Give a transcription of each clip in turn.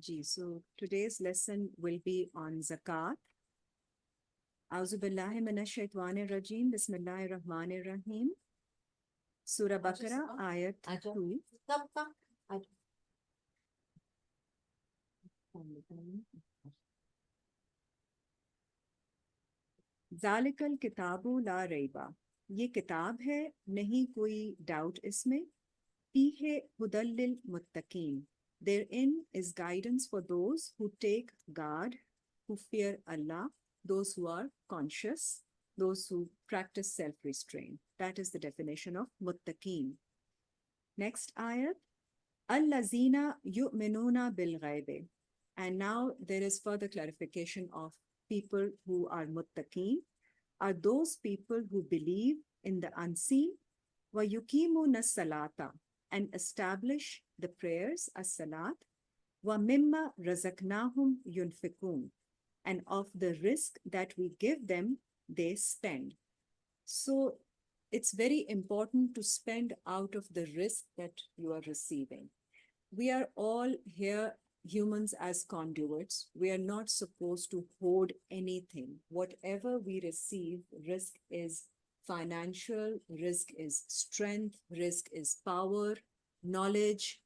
Ji, so today's lesson will be on zakat. Auzu billahi minash shaitwanir rajim. Bismillahir rahmanir rahim. Surah Baqarah, ayat 2. ज़ालिकल किताबु ला रैबा, ये किताब है, नहीं कोई doubt इसमें. फीहे हुदल लिल मुत्तकीन, therein is guidance for those who take guard, who fear Allah, those who are conscious, those who practice self-restraint. That is the definition of muttaqeen. Next ayat, Allazina yu'minuna bil ghaibi. And now there is further clarification of people who are muttaqeen, are those people who believe in the unseen, wa yuqimuna salata, and establish the prayers as-salat, wa mimma razaqnahum yunfikun, and of the risk that we give them, they spend. So it's very important to spend out of the risk that you are receiving. We are all here humans as conduits. We are not supposed to hoard anything. Whatever we receive, risk is financial, risk is strength, risk is power, knowledge,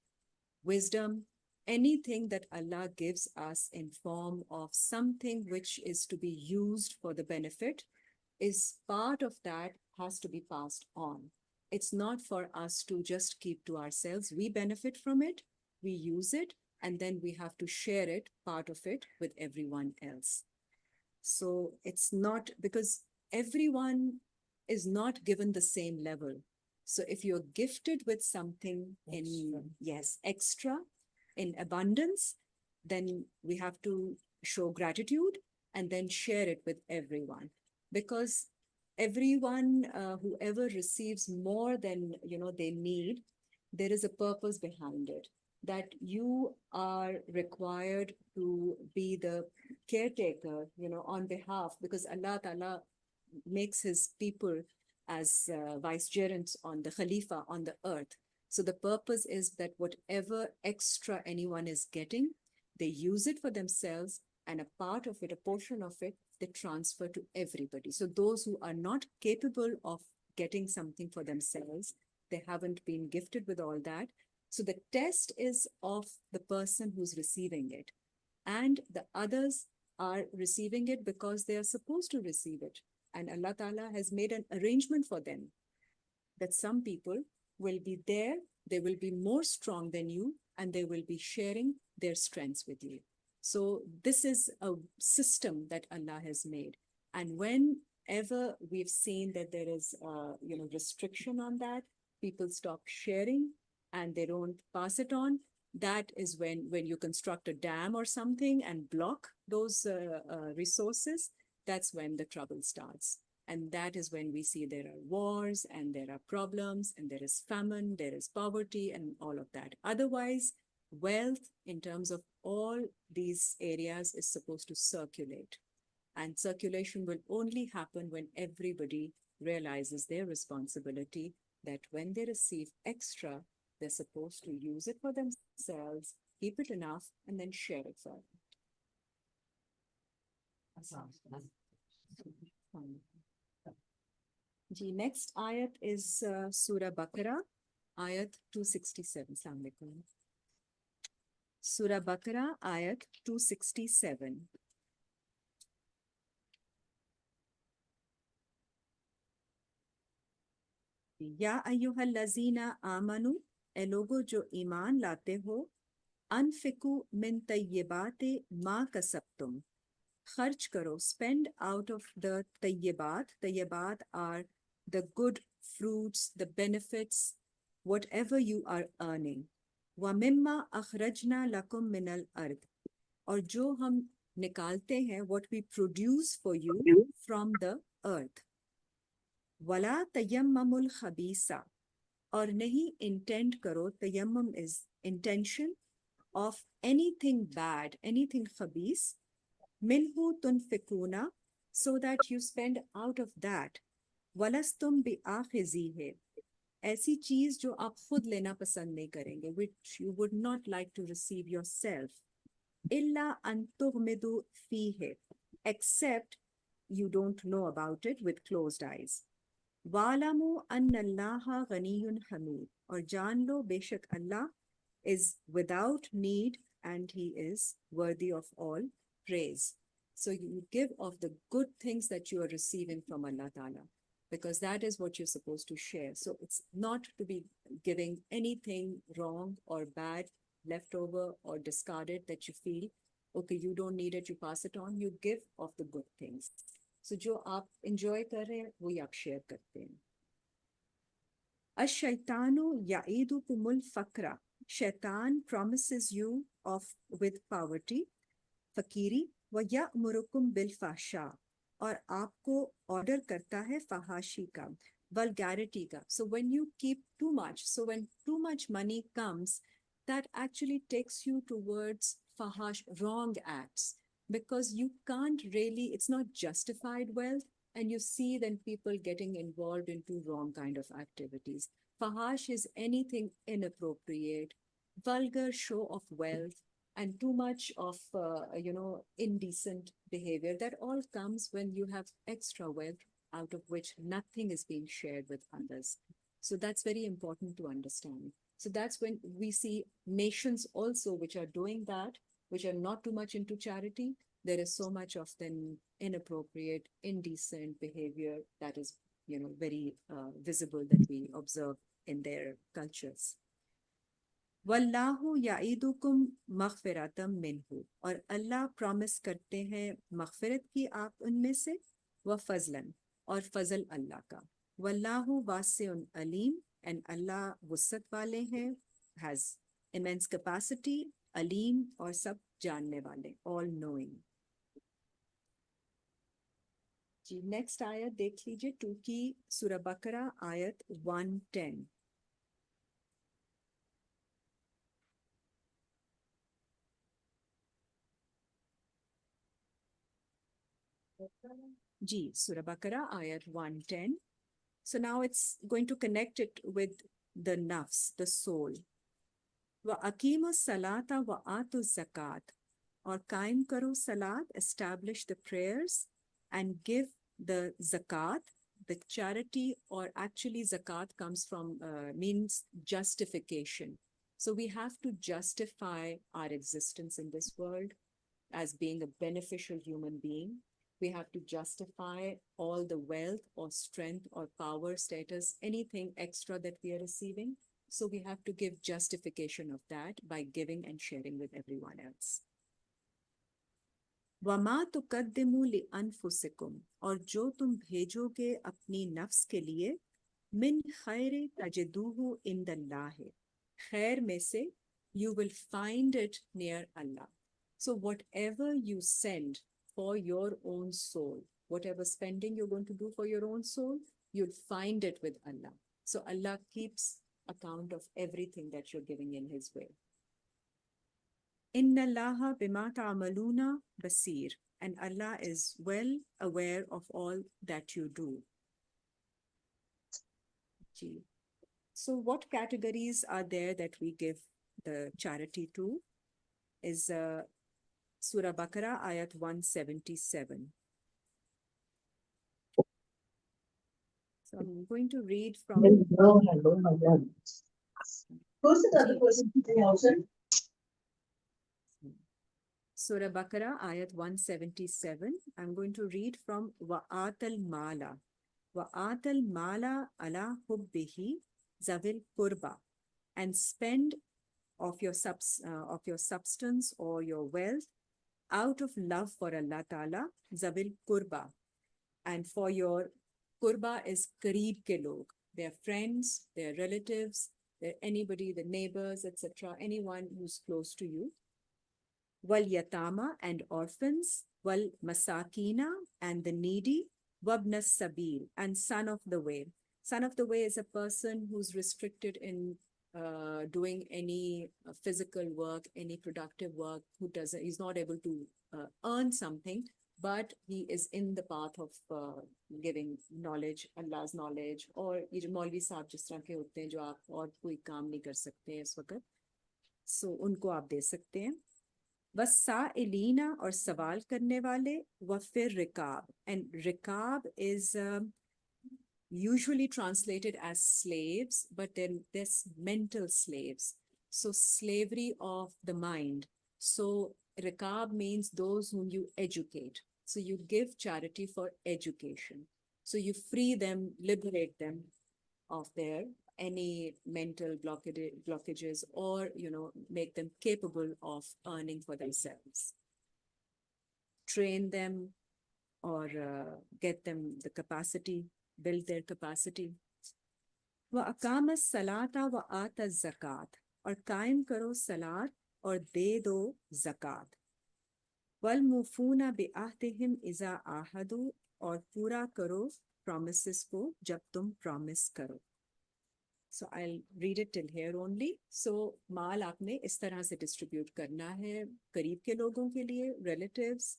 wisdom, anything that Allah gives us in form of something which is to be used for the benefit, is part of that has to be passed on. It's not for us to just keep to ourselves. We benefit from it, we use it, and then we have to share it, part of it, with everyone else. So it's not because everyone is not given the same level. So if you're gifted with something extra, in abundance, then we have to show gratitude and then share it with everyone. Because everyone, whoever receives more than they need, there is a purpose behind it, that you are required to be the caretaker, on behalf, because Allah Ta'ala makes his people as vicegerents on the Khalifa on the earth. So the purpose is that whatever extra anyone is getting, they use it for themselves, and a part of it, a portion of it, they transfer to everybody. So those who are not capable of getting something for themselves, they haven't been gifted with all that. So the test is of the person who's receiving it. And the others are receiving it because they are supposed to receive it. And Allah Ta'ala has made an arrangement for them that some people will be there, they will be more strong than you, and they will be sharing their strengths with you. So this is a system that Allah has made. And whenever we've seen that there is restriction on that, people stop sharing and they don't pass it on, that is when you construct a dam or something and block those resources, that's when the trouble starts. And that is when we see there are wars and there are problems and there is famine, there is poverty and all of that. Otherwise, wealth in terms of all these areas is supposed to circulate. And circulation will only happen when everybody realizes their responsibility, that when they receive extra, they're supposed to use it for themselves, keep it enough, and then share it further. The next ayat is Surah Baqarah, ayat 267. Assalamu alaikum. Surah Baqarah, ayat 267. या अय्युहल्लज़ीना आमनु, ए लोगो जो ईमान लाते हो, अनफिकु मिन तय्यिबाति मा कसबतुम, खर्च करो, spend out of the tayyibat. Tayyibat are the good fruits, the benefits, whatever you are earning. wa mimma akhrajna lakum minal ard, और जो हम निकालते हैं, what we produce for you from the earth. वला तयम्ममुल खबीसा, और नहीं intend करो, tayammum is intention of anything bad, anything khabis, minhu tunfikuna, so that you spend out of that. वलस्तुम बिआखिज़ीह, ऐसी चीज जो आप खुद लेना पसंद नहीं करेंगे, which you would not like to receive yourself. illa an tughmidu fihi, except you don't know about it with closed eyes. Wa'lamu anna Allaha ghaniyyun hamid, और जान लो बेशक Allah is without need and he is worthy of all praise. So you give of the good things that you are receiving from Allah Ta'ala, because that is what you're supposed to share. So it's not to be giving anything wrong or bad, leftover or discarded that you feel, okay, you don't need it, you pass it on. You give of the good things. So जो आप enjoy कर रहे हैं वही आप share करते हैं. Ash-shaytanu ya'idukumul fakra. Shaitan promises you of with poverty, fakiri, wa ya'murukum bil fahsha. और आपको order करता है fahashi का, vulgarity का. So when you keep too much, so when too much money comes, that actually takes you towards fahash, wrong acts, because you can't really, it's not justified wealth, and you see then people getting involved into wrong kind of activities. Fahash is anything inappropriate, vulgar show of wealth, and too much of indecent behavior. That all comes when you have extra wealth out of which nothing is being shared with others. So that's very important to understand. So that's when we see nations also which are doing that, which are not too much into charity. There is so much of then inappropriate, indecent behavior that is, very visible, that we observe in their cultures. वल्लाहु याइदुकुम मगफिरतम मिन्हु, और अल्लाह promise करते हैं मगफिरत की आप उनमें से, व फजलन, और फजल अल्लाह का. वल्लाहु वासिउन अलीम, एंड अल्लाह वुसत वाले हैं, हैज immense capacity, अलीम, और सब जानने वाले, all knowing. जी नेक्स्ट आयत देख लीजिए, 2 की सूरह बकरा आयत 110. जी सूरह बकरा आयत 110. So now it's going to connect it with the nafs, the soul. Wa aqimu salata wa atu zakat, or kaim karo salat, establish the prayers and give the zakat, the charity, or actually zakat comes from, means justification. So we have to justify our existence in this world as being a beneficial human being. We have to justify all the wealth or strength or power, status, anything extra that we are receiving. So we have to give justification of that by giving and sharing with everyone else. वमा तुकद्दिमु लिअन्फुसिकुम, और जो तुम भेजोगे अपनी नफ्स के लिए, मिन खैर तजिदुहु इंदल्लाह, खैर में से, you will find it near Allah. So whatever you send for your own soul, whatever spending you're going to do for your own soul, you'll find it with Allah. So Allah keeps account of everything that you're giving in His way. Inna Allaha bima ta'amaluna basir, and Allah is well aware of all that you do. Gee. So what categories are there that we give the charity to? Is Surah Baqarah, ayat 177. So I'm going to read from... Hello. Who's the other person sitting outside? Surah Baqarah, ayat 177. I'm going to read from Wa'atal Mala. Wa'atal Mala ala hubbihi zavil kurba. And spend of your substance or your wealth out of love for Allah Ta'ala, zavil kurba. And for your kurba is kareeb ke log. Their friends, their relatives, their anybody, the neighbors, etc. Anyone who's close to you. Wal yatama, and orphans, wal masakina, and the needy, wabnas sabil, and son of the way. Son of the way is a person who's restricted in doing any physical work, any productive work, he's not able to earn something, but he is in the path of giving knowledge, Allah's knowledge, or ये जो मौलवी साहब जिस तरह के होते हैं जो आप और कोई काम नहीं कर सकते हैं इस वक्त, so उनको आप दे सकते हैं. वस्साइलीना और सवाल करने वाले, व फिर रिकाब, and रिकाब is usually translated as slaves, but then there's mental slaves. So slavery of the mind. So Rikab means those whom you educate. So you give charity for education. So you free them, liberate them of their any mental blockages, or make them capable of earning for themselves. Train them or get them the capacity, build their capacity. व अकाम सलाता व आता ज़कात, और कायम करो सलात और दे दो ज़कात। वल मुफूना बिअहदिहिम इज़ा आहदू, और पूरा करो promises को जब तुम promise करो। So I'll read it till here only. So माल आपने इस तरह से distribute करना है करीब के लोगों के लिए, relatives,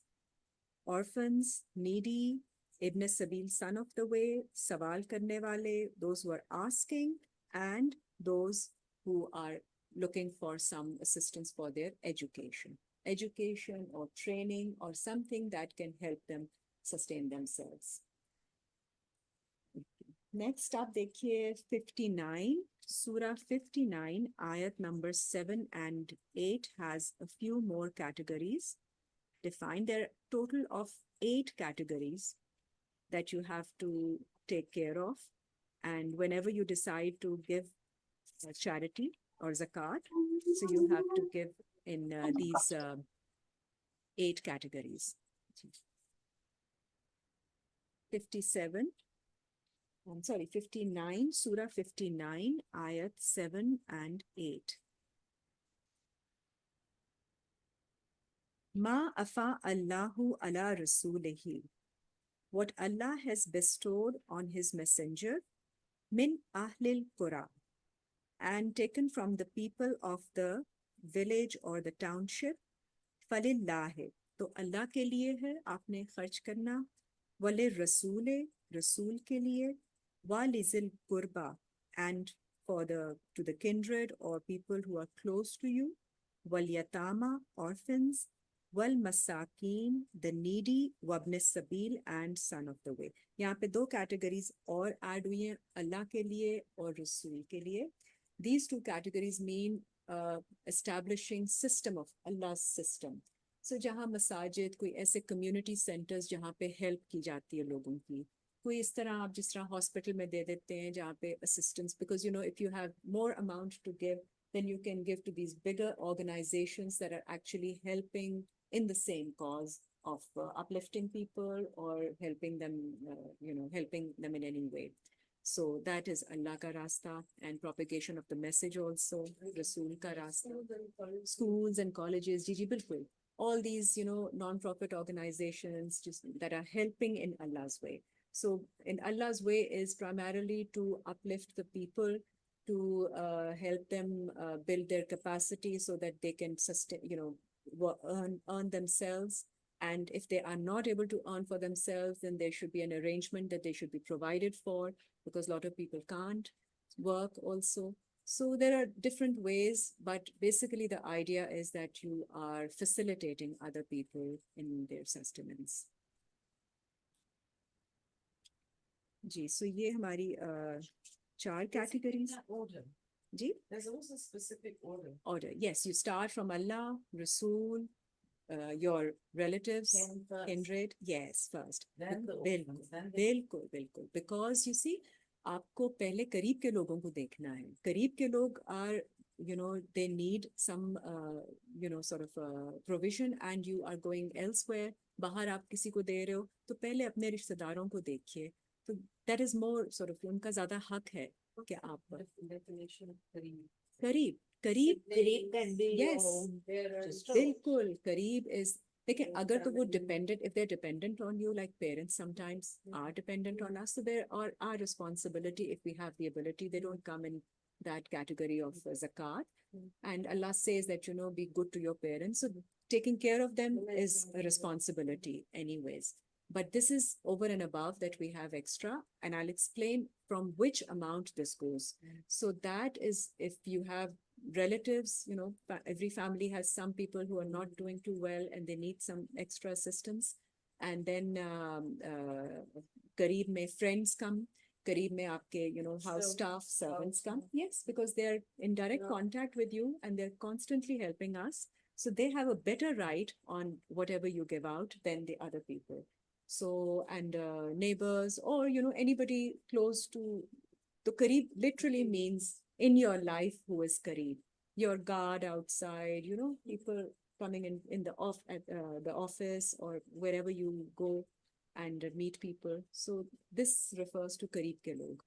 orphans, needy, Ibn Sabil, son of the way, सवाल करने वाले, those who are asking, and those who are looking for some assistance for their education or training or something that can help them sustain themselves. Next up, देखिए 59, Surah 59, ayat number 7 and 8 has a few more categories defined. There are a total of 8 categories that you have to take care of. And whenever you decide to give charity or zakat, so you have to give in these 8 categories. 59, Surah 59, ayat 7 and 8. Ma afa Allahu ala rasulihi, what Allah has bestowed on his messenger, min ahlil qura, and taken from the people of the village or the township, falillahi, तो अल्लाह के लिए है आपने खर्च करना, वले रसूले, रसूल के लिए, walizil qurba, and to the kindred or people who are close to you, wal yatama, orphans, wal masakin, the needy, wabne sabil, and son of the way. यहाँ पे 2 categories और add हुई हैं, अल्लाह के लिए और रसूल के लिए. These 2 categories mean establishing system of Allah's system. So जहाँ मसाजिद, कोई ऐसे community centers जहाँ पे help की जाती है लोगों की, कोई इस तरह आप जिस तरह hospital में दे देते हैं जहाँ पे assistance, because if you have more amount to give, then you can give to these bigger organizations that are actually helping in the same cause of uplifting people or helping them, helping them in any way. So that is Allah ka rasta, and propagation of the message also, Rasul ka rasta. Schools and colleges, Jiji bilkul. All these, non-profit organizations just that are helping in Allah's way. So in Allah's way is primarily to uplift the people, to help them build their capacity so that they can sustain, earn themselves. And if they are not able to earn for themselves, then there should be an arrangement that they should be provided for, because a lot of people can't work also. So there are different ways, but basically the idea is that you are facilitating other people in their sustenance. Ji, so ये हमारी 4 categories. Order. Ji? There's also specific order. Order, yes. You start from Allah, Rasul, your relatives, kindred, yes, first. Then the orphans, then the... बिल्कुल. Because you see, आपको पहले करीब के लोगों को देखना है. करीब के लोग are, they need some, sort of provision, and you are going elsewhere. बाहर आप किसी को दे रहे हो, तो पहले अपने रिश्तेदारों को देखिए. तो that is more sort of, उनका ज़्यादा हक है कि आप definition of करीब can be yes, बिल्कुल करीब is. देखिए अगर तो वो dependent, if they're dependent on you, like parents sometimes are dependent on us, so there are our responsibility. If we have the ability, they don't come in that category of zakat. And Allah says that, be good to your parents. So taking care of them is a responsibility anyways. But this is over and above that we have extra, and I'll explain from which amount this goes. So that is if you have relatives, you know, every family has some people who are not doing too well and they need some extra assistance. And then Kareeb mein friends come, Kareeb mein aapke, you know, house staff, servants come. Yes, because they're in direct contact with you and they're constantly helping us. So they have a better right on whatever you give out than the other people. So, and neighbors or, you know, anybody close to the Kareeb literally means in your life who is Kareeb. Your guard outside, you know, people coming in the office or wherever you go and meet people. So this refers to Kareeb ke log.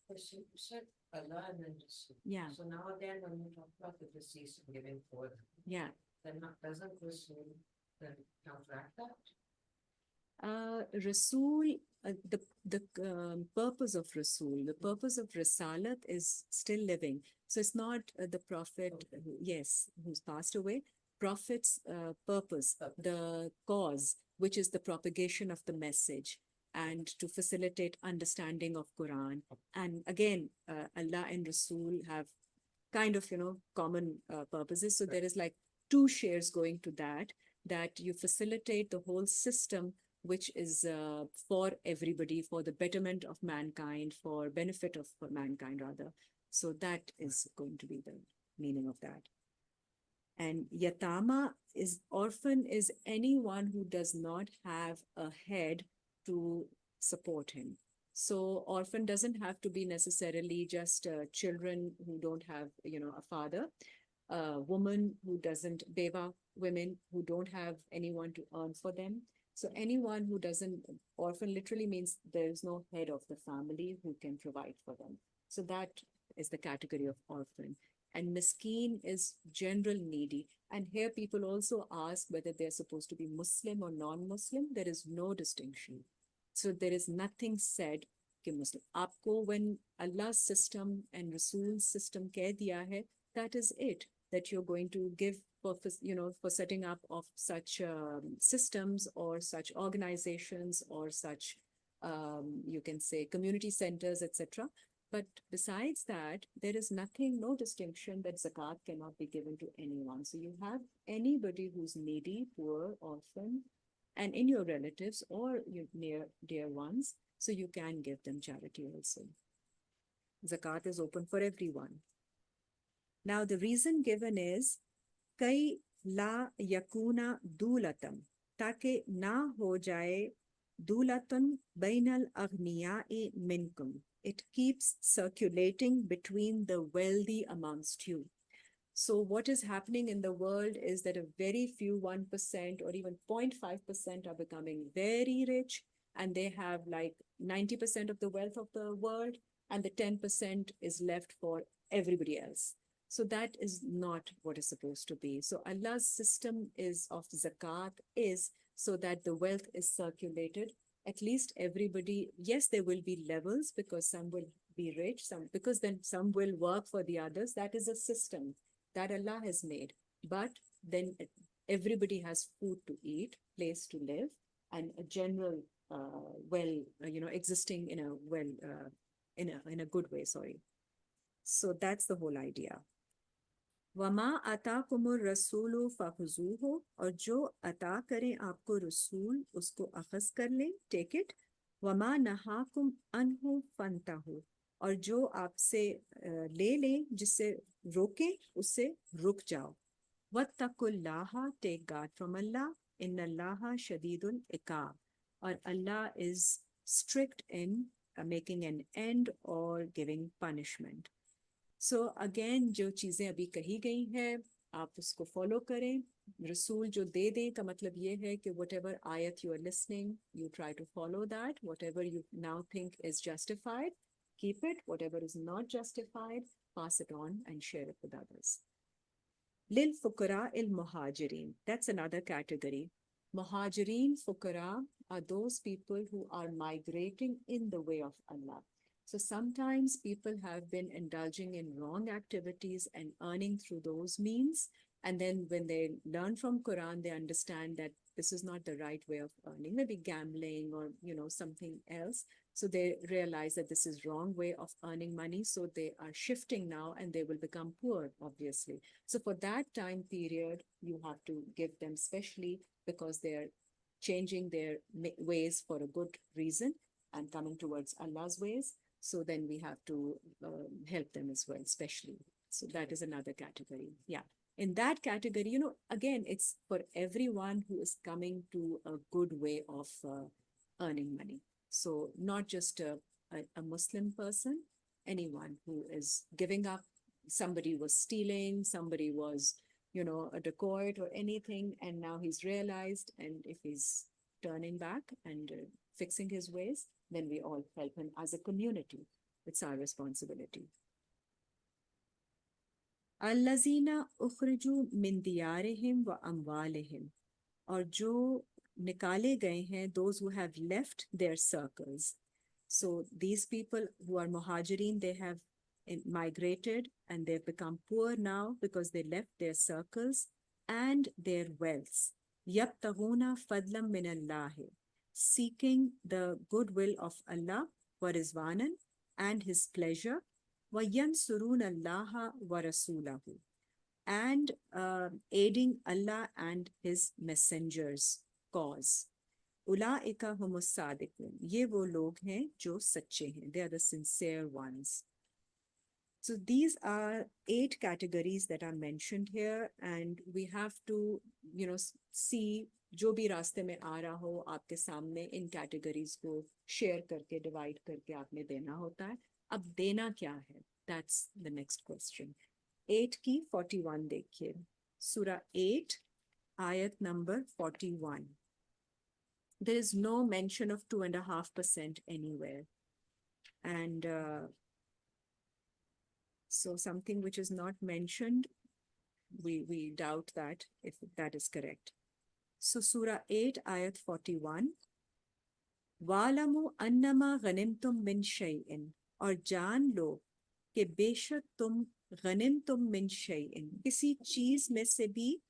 Question, you said Allah and then Rasul. Yeah. So now again, when you talk about the deceased and giving forth, Yeah. then doesn't Rasul then counteract that? Rasul, the purpose of Rasul, the purpose of Risalat is still living. So it's not the prophet, yes, who's passed away. Prophet's purpose, the cause, which is the propagation of the message and to facilitate understanding of Quran. And again, Allah and Rasul have kind of, you know, common purposes. So there is like two shares going to that you facilitate the whole system which is for everybody, for the betterment of mankind, for benefit of mankind rather. So that is going to be the meaning of that. And yatama is orphan is anyone who does not have a head to support him. So orphan doesn't have to be necessarily just children who don't have, you know, a father. A woman who doesn't, beva women who don't have anyone to earn for them. So anyone who doesn't, orphan literally means there's no head of the family who can provide for them. So that is the category of orphan. And miskeen is general needy. And here people also ask whether they're supposed to be Muslim or non-Muslim. There is no distinction. So there is nothing said कि Muslim. आपको when Allah's system and Rasul's system कह दिया है, that is it, that you're going to give for, you know, for setting up of such systems or such organizations or such, you can say, community centers, etc. But besides that, there is nothing, no distinction that zakat cannot be given to anyone. So you have anybody who's needy, poor, orphan, and in your relatives or your near dear ones, so you can give them charity also. Zakat is open for everyone. Now the reason given is kai la yakuna dulatam, ताकि ना हो जाए dulatun bainal aghniyai minkum. It keeps circulating between the wealthy amongst you. So what is happening in the world is that a very few 1% or even 0.5% are becoming very rich, and they have like 90% of the wealth of the world, and the 10% is left for everybody else. So that is not what is supposed to be. So Allah's system is of zakat is so that the wealth is circulated. At least everybody, yes, there will be levels because some will be rich, some because then some will work for the others. That is a system that Allah has made. But then everybody has food to eat, place to live, and a general existing in a in a good way. Sorry. So that's the whole idea. वमा अताकुमुर रसूलु फखुज़ूहु, और जो अता करें आपको रसूल उसको अखज़ कर लें, take it. वमा नहाकुम अनहु फंतहु, और जो आपसे ले लें, जिससे रोकें उससे रुक जाओ. वत्तकुल्लाह, टेक गार्ड फ्रॉम अल्लाह, इन्नल्लाह शदीदुल इकाब, और अल्लाह is strict in making an end or giving punishment. So again, जो चीज़ें अभी कही गई हैं आप उसको फॉलो करें. रसूल जो दे दें का मतलब ये है कि whatever ayat you are listening, you try to follow that. Whatever you now think is justified, keep it. Whatever is not justified, pass it on and share it with others. Lil fuqara il muhajirin, that's another category. Muhajirin, fuqara are those people who are migrating in the way of Allah. So sometimes people have been indulging in wrong activities and earning through those means. And then when they learn from Quran, they understand that this is not the right way of earning, maybe gambling or, something else. So they realize that this is wrong way of earning money. So they are shifting now and they will become poor, obviously. So for that time period, you have to give them specially because they're changing their ways for a good reason and coming towards Allah's ways. So then we have to help them as well, especially. So that is another category. Yeah. In that category, again, it's for everyone who is coming to a good way of earning money. So not just a Muslim person, anyone who is giving up, somebody was stealing, somebody was, a dacoit or anything, and now he's realized, and if he's turning back and fixing his ways, then we all help him as a community. It's our responsibility. Allazina ukhriju min diyarihim wa amwalihim. और जो निकाले गए हैं, those who have left their circles. So these people who are muhajirin, they have migrated and they've become poor now because they left their circles and their wealths. يَبْتَغُونَ فَضْلًا مِنَ اللَّهِ, seeking the goodwill of Allah, وَرِضْوَانًا, and His pleasure, وَيَنْصُرُونَ اللَّهَ وَرَسُولَهُ, and aiding Allah and His messengers' cause. Ulaika humus sadiqun. ये वो लोग हैं जो सच्चे हैं. They are the sincere ones. So these are 8 categories that are mentioned here, and we have to, see जो भी रास्ते में आ रहा हो आपके सामने, इन categories को share करके, divide करके आपने देना होता है. अब देना क्या है? That's the next question. 8 की 41 देखिए. Surah 8, ayat number 41. There is no mention of 2.5% anywhere. And so something which is not mentioned, we doubt that if that is correct. So Surah 8, ayat 41. Wa'lamu annama ghanimtum min shay'in. और जान लो कि बेशक तुम गनिमतुम मिन शैइन, किसी चीज में से भी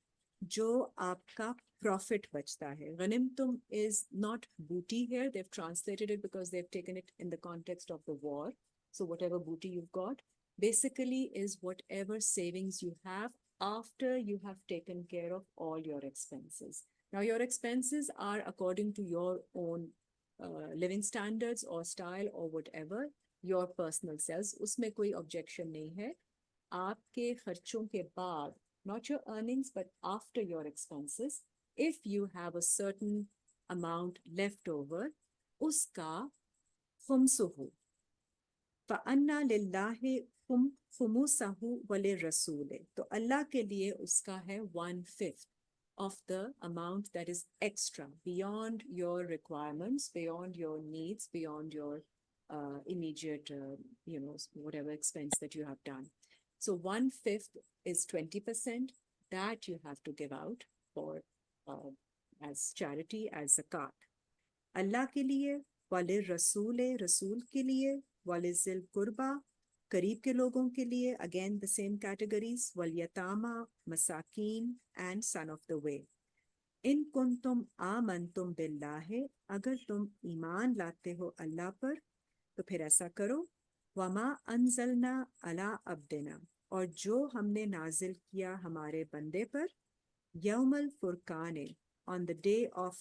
जो आपका profit बचता है. Ghanimtum is not booty here. They've translated it because they've taken it in the context of the war. So whatever booty you've got basically is whatever savings you have after you have taken care of all your expenses. Now your expenses are according to your own living standards or style or whatever, your personal selves. उसमें कोई objection नहीं है. आपके खर्चों के बाद, not your earnings, but after your expenses, if you have a certain amount left over, उसका khumsuhu. فَأَنَّا لِلَّهِ خُمُسَهُ وَلِلرَّسُولِ. तो अल्लाह के लिए उसका है 1/5 of the amount that is extra, beyond your requirements, beyond your needs, beyond your immediate, whatever expense that you have done. So 1/5 is 20% that you have to give out for as charity, as zakat. Allah ke liye, walir rasule, rasul ke liye, walizil kurba, करीब के लोगों के लिए, again the same categories, wal yatama, masakin, and son of the way. In kuntum amantum billahi, अगर तुम ईमान लाते हो अल्लाह पर, तो फिर ऐसा करो. वमा अंजलना अला अब्दिना, और जो हमने नाजिल किया हमारे बंदे पर, यौमल Furqan, on the day of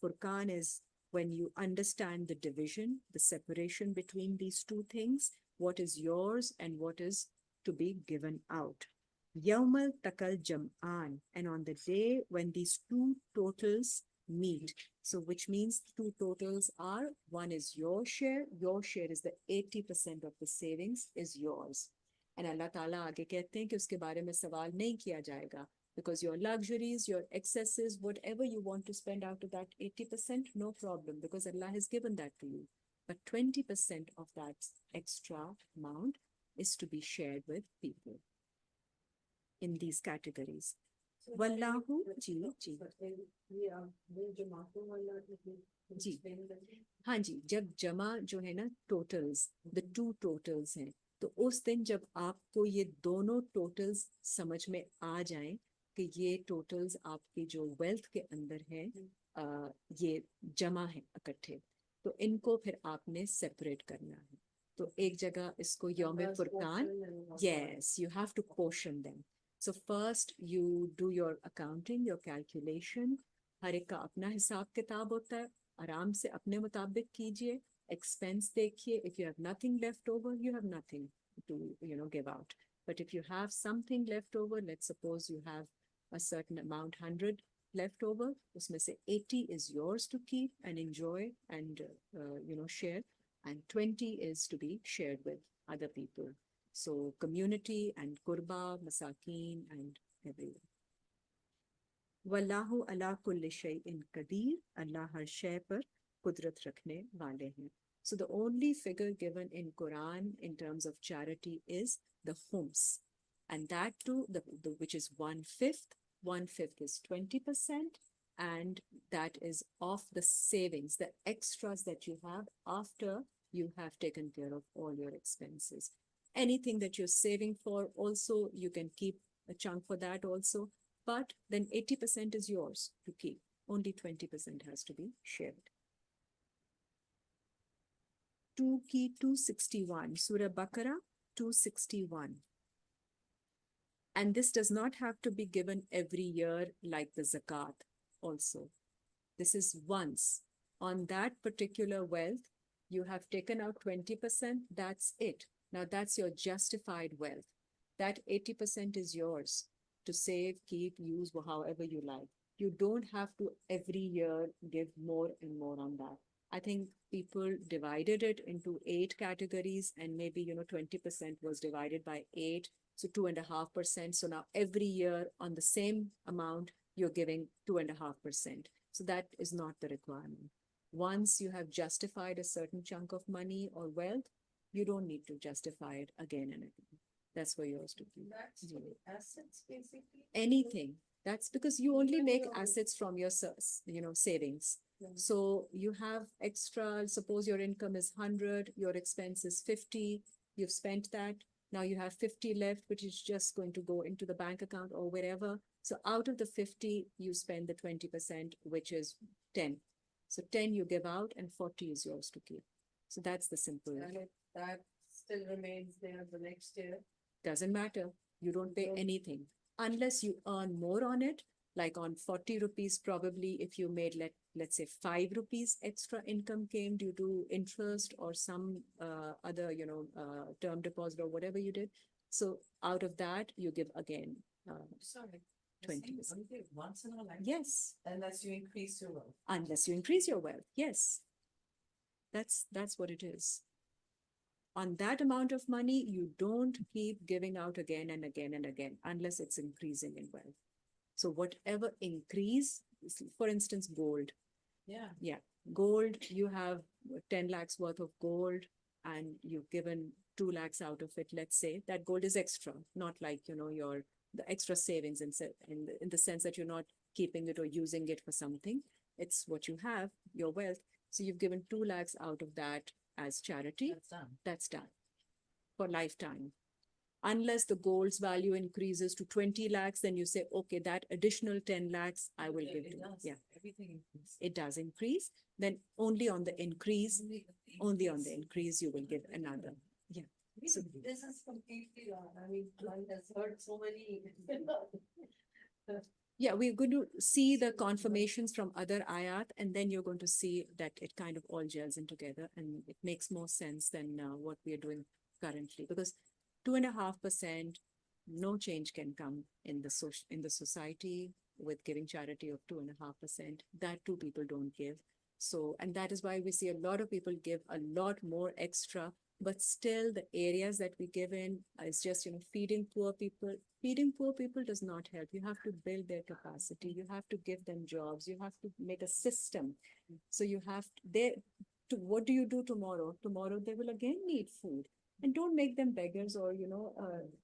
Furqan is when you understand the division, the separation between these two things, what is yours and what is to be given out. Yawmal takal jam'an, and on the day when these two totals meet. So which means two totals are, one is your share is the 80% of the savings is yours. And Allah Ta'ala आगे कहते हैं कि उसके बारे में सवाल नहीं किया जाएगा, because your luxuries, your excesses, whatever you want to spend out of that 80%, no problem, because Allah has given that to you. But 20% of that extra amount is to be shared with people in these categories. Wallahu, जी. जी, हाँ जी, जब जमा जो है ना totals, the two totals हैं, तो उस दिन जब आपको ये दोनों totals समझ में आ जाएं कि ये totals आपके जो wealth के अंदर है, ये जमा है इकट्ठे, तो इनको फिर आपने सेपरेट करना है. तो एक जगह इसको यौम Furqan, yes, you have to portion them. So first you do your accounting, your calculation. हर एक का अपना हिसाब किताब होता है. आराम से अपने मुताबिक कीजिए. Expense देखिए. If you have nothing left over, you have nothing to give out. But if you have something left over, let's suppose you have a certain amount, 100 left over, उसमें से 80 is yours to keep and enjoy and share, and 20 is to be shared with other people. So community and kurba, masakin and everyone. Wallahu ala kulli shay'in qadir. Allah har shay par qudrat rakhne wale hain. So the only figure given in Quran in terms of charity is the khums. And that too, which is 1/5. 1/5 is 20%. And that is of the savings, the extras that you have after you have taken care of all your expenses. Anything that you're saving for also, you can keep a chunk for that also. But then 80% is yours to keep. Only 20% has to be shared. 261, Surah Baqarah 261. And this does not have to be given every year like the zakat also. This is once. On that particular wealth, you have taken out 20%, that's it. Now that's your justified wealth. That 80% is yours to save, keep, use however you like. You don't have to every year give more and more on that. I think people divided it into 8 categories, and maybe 20% was divided by 8, so 2.5%. So now every year on the same amount, you're giving 2.5%. So that is not the requirement. Once you have justified a certain chunk of money or wealth, you don't need to justify it again and again. That's for yours to keep. That's assets, basically. Anything. That's because you only make assets from your savings. Yeah. So you have extra, suppose your income is 100, your expense is 50, you've spent that. Now you have 50 left, which is just going to go into the bank account or wherever. So out of the 50, you spend the 20%, which is 10. So 10 you give out and 40 is yours to keep. So that's the simple. And if that still remains there the next year, doesn't matter. You don't pay anything unless you earn more on it. Like on 40 rupees, probably if you made, let's say 5 rupees extra income came due to interest or some other, term deposit or whatever you did. So out of that, you give again. sorry, 20%. only give once in a life. Yes. Unless you increase your wealth. Unless you increase your wealth. Yes. That's what it is. On that amount of money, you don't keep giving out again and again and again, unless it's increasing in wealth. So whatever increase, for instance, gold. Yeah. Gold, you have 10 lakhs worth of gold and you've given 2 lakhs out of it, let's say. That gold is extra, not like, the extra savings in the sense that you're not keeping it or using it for something. It's what you have, your wealth. So you've given 2 lakhs out of that as charity. That's done for lifetime. Unless the gold's value increases to 20 lakhs, then you say, okay, that additional 10 lakhs I will give to you. Yeah, Everything increases. it does increase. Then only on the increase, you will give another. Yeah. So This is completely wrong. I mean, one has heard so many. yeah, we're going to see the confirmations from other ayat, and then you're going to see that it kind of all gels in together, and it makes more sense than what we are doing currently. Because 2.5%, no change can come in the society with giving charity of 2.5%. That too people don't give. So, and that is why we see a lot of people give a lot more extra, but still the areas that we give in is just, feeding poor people. Feeding poor people does not help. You have to build their capacity. You have to give them jobs. You have to make a system. So you have what do you do tomorrow? Tomorrow they will again need food. And don't make them beggars or,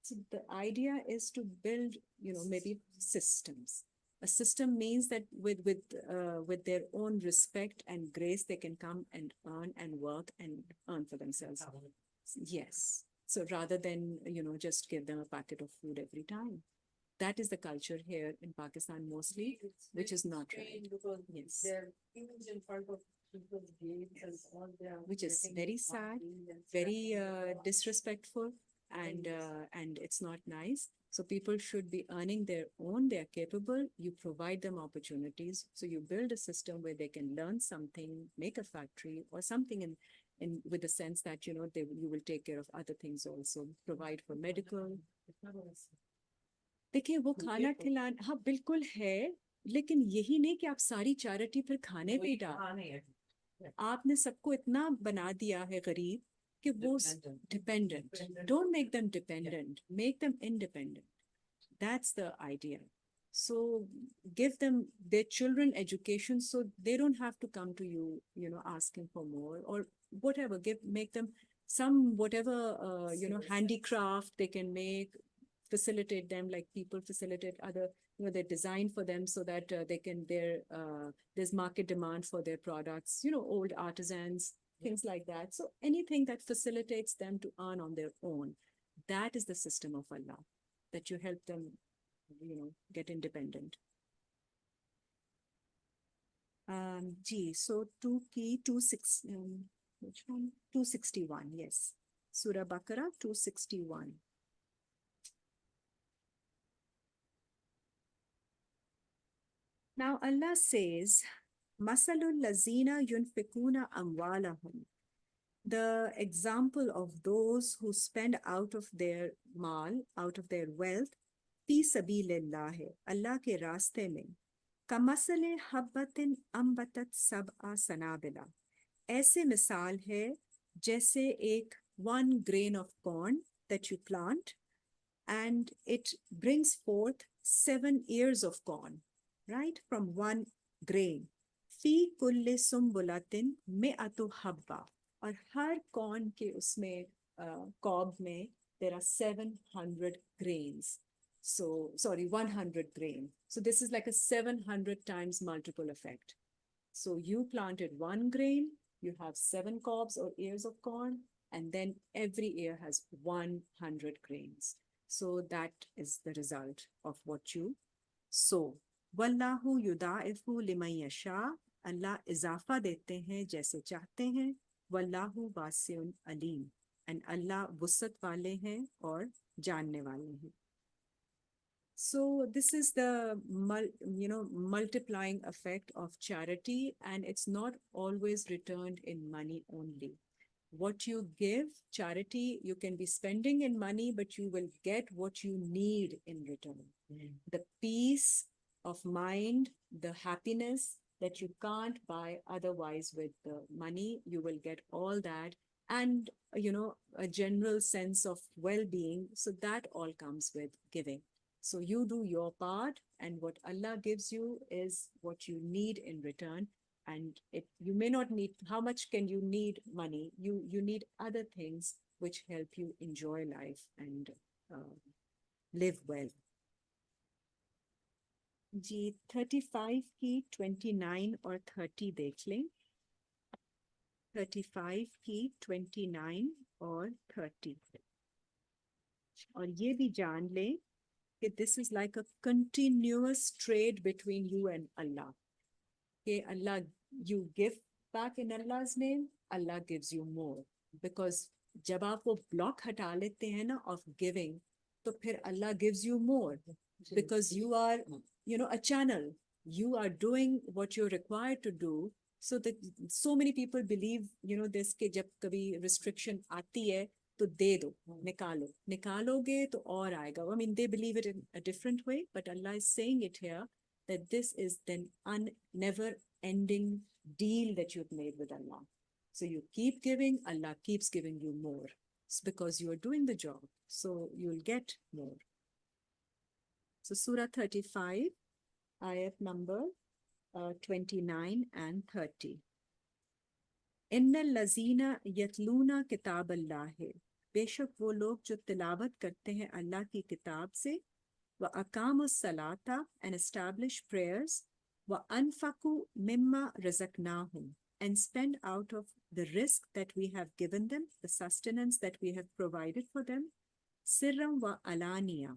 so the idea is to build, maybe systems. A system means that with their own respect and grace, they can come and earn and work and earn for themselves. Yes. So rather than, just give them a packet of food every time. that is the culture here in Pakistan mostly, which is not right. Because Yes. they're huge in front of people's gates and all their. Which is very sad, very disrespectful, and it's not nice. So people should be earning their own. They are capable. You provide them opportunities. So you build a system where they can learn something, make a factory or something in with the sense that you know you will take care of other things also, provide for medical. देखिए वो खाना खिलाना हाँ बिल्कुल है, लेकिन यही नहीं कि आप सारी चैरिटी फिर खाने पे डाल आपने सबको इतना बना दिया है गरीब कि वो dependent don't make them dependent make them independent that's the idea. So give them their children education so they don't have to come to you, you know, asking for more or whatever. Make them some whatever handicraft they can make, facilitate them like people facilitate other, you know, they're designed for them so that they can there's market demand for their products, you know, old artisans, things like that. So anything that facilitates them to earn on their own, that is the system of Allah, that you help them, you know, get independent. Gee, so 26, which one? 261, yes. Surah Baqarah 261. Now Allah says, Masalul lazina yunfikuna amwalahum. The example of those who spend out of their mal, out of their wealth, fi sabilillah, Allah ke raste mein, kamasale habbatin ambatat sab'a sanabila. ऐसे मिसाल है जैसे एक one grain of corn that you plant and it brings forth 7 ears of corn, right, from one grain. fi kulli sumbulatin me'atu habba. और हर corn के उसमें cob में there are 700 grains. So, sorry, 100 grain. So this is like a 700 times multiple effect. So you planted 1 grain, you have 7 cobs or ears of corn, and then every ear has 100 grains. So that is the result of what you sow. Wallahu yudaifu liman yasha. Allah इजाफा देते हैं जैसे चाहते हैं. वल्लाहु वासिउन Aleem, and Allah वुसअत वाले हैं और जानने वाले हैं. So this is the multiplying effect of charity, and it's not always returned in money only. What you give charity, you can be spending in money, but you will get what you need in return. The peace of mind, the happiness that you can't buy otherwise with the money, you will get all that, and you know, a general sense of well-being. So that all comes with giving. So you do your part, and what Allah gives you is what you need in return. And you may not need, how much can you need money? You need other things which help you enjoy life and live well. जी 35 की 29 और 30 देख लें. 35 की 29 और 30. और ये भी जान लें कि this is like a continuous trade between you and Allah. कि Allah, you give back in Allah's name, Allah gives you more. Because जब आप वो block हटा लेते हैं ना of giving, तो फिर Allah gives you more. Because you are, you know, a channel. You are doing what you're required to do. So that so many people believe, you know, this कि जब कभी restriction आती है तो दे दो, निकालोगे तो और आएगा. I mean, they believe it in a different way, but Allah is saying it here that this is then never-ending deal that you've made with Allah. So you keep giving, Allah keeps giving you more. It's because you are doing the job, so you'll get more. So Surah 35, ayat number 29 and 30. Inna lazina yatluna kitab Allah. बेशक वो लोग जो तिलावत करते हैं अल्लाह की किताब से, व अकामुस सलाता and establish prayers, व अनफकु मिम्मा रज़क़नाहुम and spend out of the risk that we have given them, the sustenance that we have provided for them, sirram wa alaniya,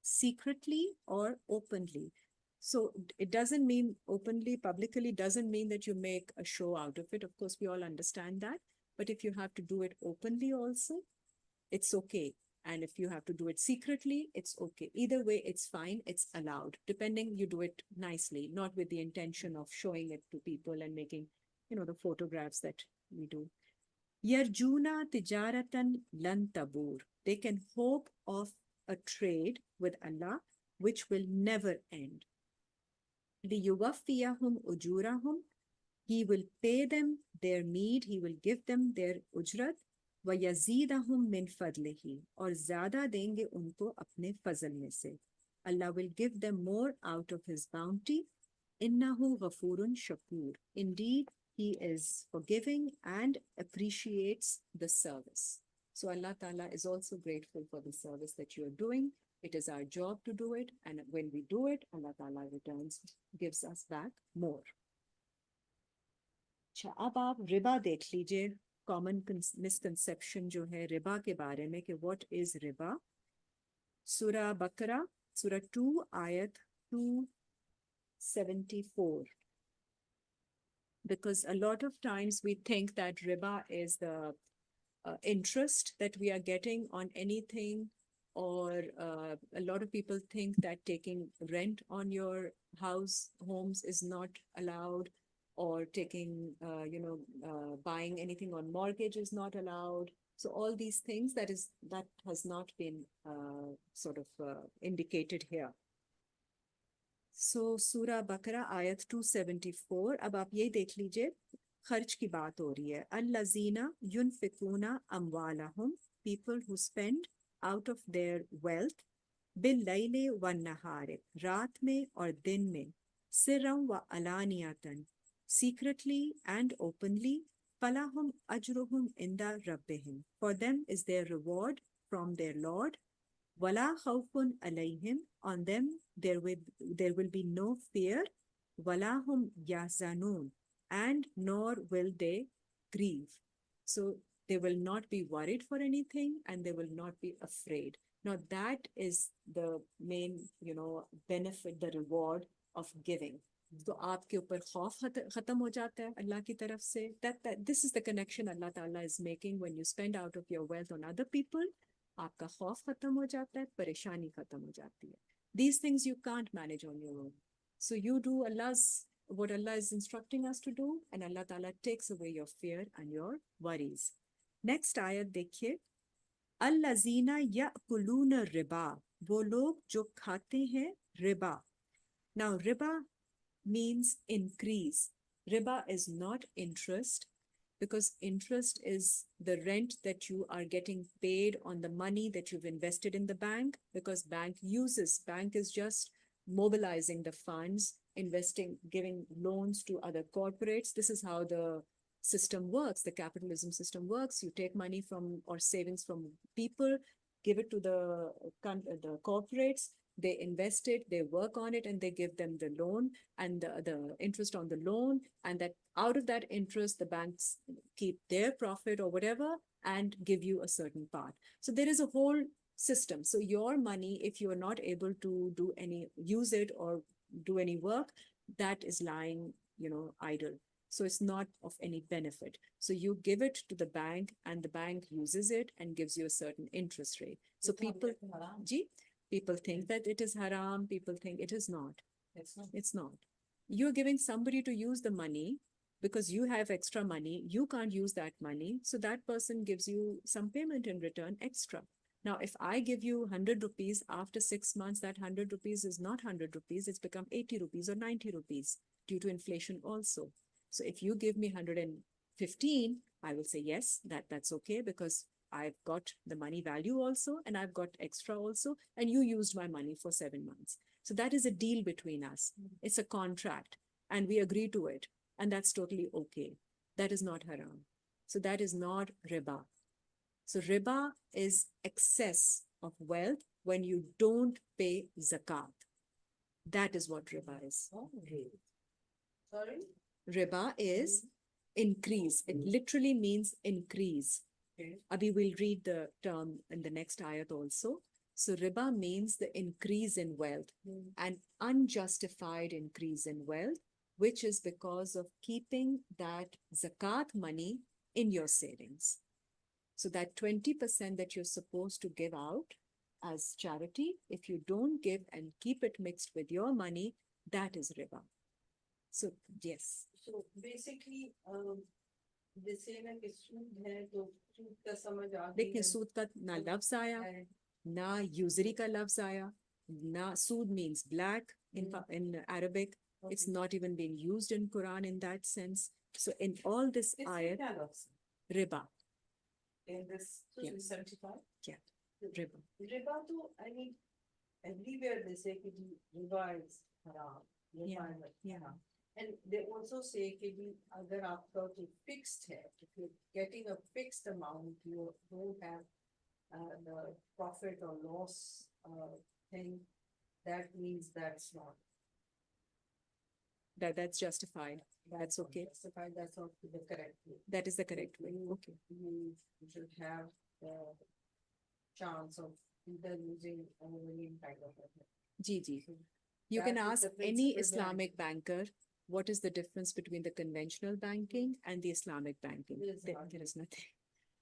secretly or openly. So it doesn't mean openly, publicly doesn't mean that you make a show out of it. Of course, we all understand that. But if you have to do it openly also, it's okay. And if you have to do it secretly, it's okay. Either way, it's fine. It's allowed, depending you do it nicely, not with the intention of showing it to people and making, the photographs that we do. Yarjuna tijaratan lan tabur. They can hope of a trade with Allah which will never end. Liyuwaffiyahum ujurahum. He will pay them their need, he will give them their ujrat. وَيَزِيدَهُمْ مِنْ فَضْلِهِ. और ज़्यादा देंगे उनको अपने फजल में से. Allah will give them more out of his bounty. إِنَّهُ غَفُورٌ شَكُورٌ. Indeed, he is forgiving and appreciates the service. So Allah Ta'ala is also grateful for the service that you are doing. It is our job to do it. And when we do it, Allah Ta'ala returns, gives us back more. अच्छा, अब आप रिबा देख लीजिए. Common misconception जो है रिबा के बारे में कि व्हाट इज रिबा. सूरा बकरा, सूरा 2 आयत 274. Because a lot of times we think that riba is the interest that we are getting on anything, or a lot of people think that taking rent on your homes is not allowed, or taking, buying anything on mortgage is not allowed. So all these things that has not been indicated here. So Surah Baqarah ayat 274. अब आप ये देख लीजिए, खर्च की बात हो रही है. Allazina yunfikuna amwalahum. People who spend out of their wealth. Bil-layli wan-nahari. रात में और दिन में. Sirran wa alaniyatan. Secretly and openly. Falahum ajruhum inda rabbihim. For them is their reward from their Lord. Wala khawfun alayhim. On them there will be no fear. Wala hum yahzanun. And nor will they grieve. So they will not be worried for anything, and they will not be afraid. Now that is the main, benefit, the reward of giving. तो आपके ऊपर खौफ खत्म हो जाता है अल्लाह की तरफ से. That this is the connection Allah Ta'ala is making. When you spend out of your wealth on other people, आपका खौफ खत्म हो जाता है, परेशानी खत्म हो जाती है. These things you can't manage on your own. So you do what Allah is instructing us to do, and Allah Ta'ala takes away your fear and your worries. Next ayat देखिए. Allazina ya'kuluna riba. वो लोग जो खाते हैं Riba. Now riba means increase. Riba is not interest, because interest is the rent that you are getting paid on the money that you've invested in the bank, because bank is just mobilizing the funds, investing, giving loans to other corporates. This is how the system works. The capitalism system works. You take money from, or savings from people, give it to the corporates. They invest it, they work on it, and they give them the loan and the interest on the loan. And that out of that interest, the banks keep their profit or whatever and give you a certain part. So there is a whole system. So your money, if you are not able to use it or do any work, that is lying, idle. So it's not of any benefit. So you give it to the bank, and the bank uses it and gives you a certain interest rate. So people think that it is haram. People think it is not. It's not. You're giving somebody to use the money because you have extra money. You can't use that money. So that person gives you some payment in return extra. Now, if I give you 100 rupees, after 6 months, that 100 rupees is not 100 rupees. It's become 80 rupees or 90 rupees due to inflation also. So if you give me 115, I will say, yes, that's okay, because I've got the money value also, and I've got extra also, and you used my money for 7 months. So that is a deal between us. It's a contract, and we agree to it, and that's totally okay. That is not haram. So that is not riba. So riba is excess of wealth when you don't pay zakat. That is what riba is. Sorry? Riba is increase. It literally means increase. Okay. Abhi will read the term in the next ayat also. So riba means the increase in wealth, an unjustified increase in wealth, which is because of keeping that zakat money in your savings. So that 20% that you're supposed to give out as charity, if you don't give and keep it mixed with your money, that is riba. So yes, So basically, जैसे ना कि सूद है तो सूद का समझ आ गई देखिए है सूद का ना लफ्ज आया, है। na usury ka lafz aaya, na sood means black in Arabic. It's Okay. not even being used in Quran in that sense. So in all this इसमें ayat, क्या लफ्ज riba, in this Yeah. 75? yeah, riba. Riba to, I mean, everywhere they say कि जी riba is haram. Riba Yeah, is yeah. haram. And they also say कि जी अगर आपका तो fixed है, if you're getting a fixed amount, you don't have the profit or loss thing, that means that's not. That's justified. That's not okay. Justified, that's not the correct way. That is the correct way. You- Okay. You should have the chance of either using a winning kind of method. Ji, ji. You can That is ask the any principle Islamic banker what is the difference between the conventional banking and the Islamic banking. There is There hardly. is nothing.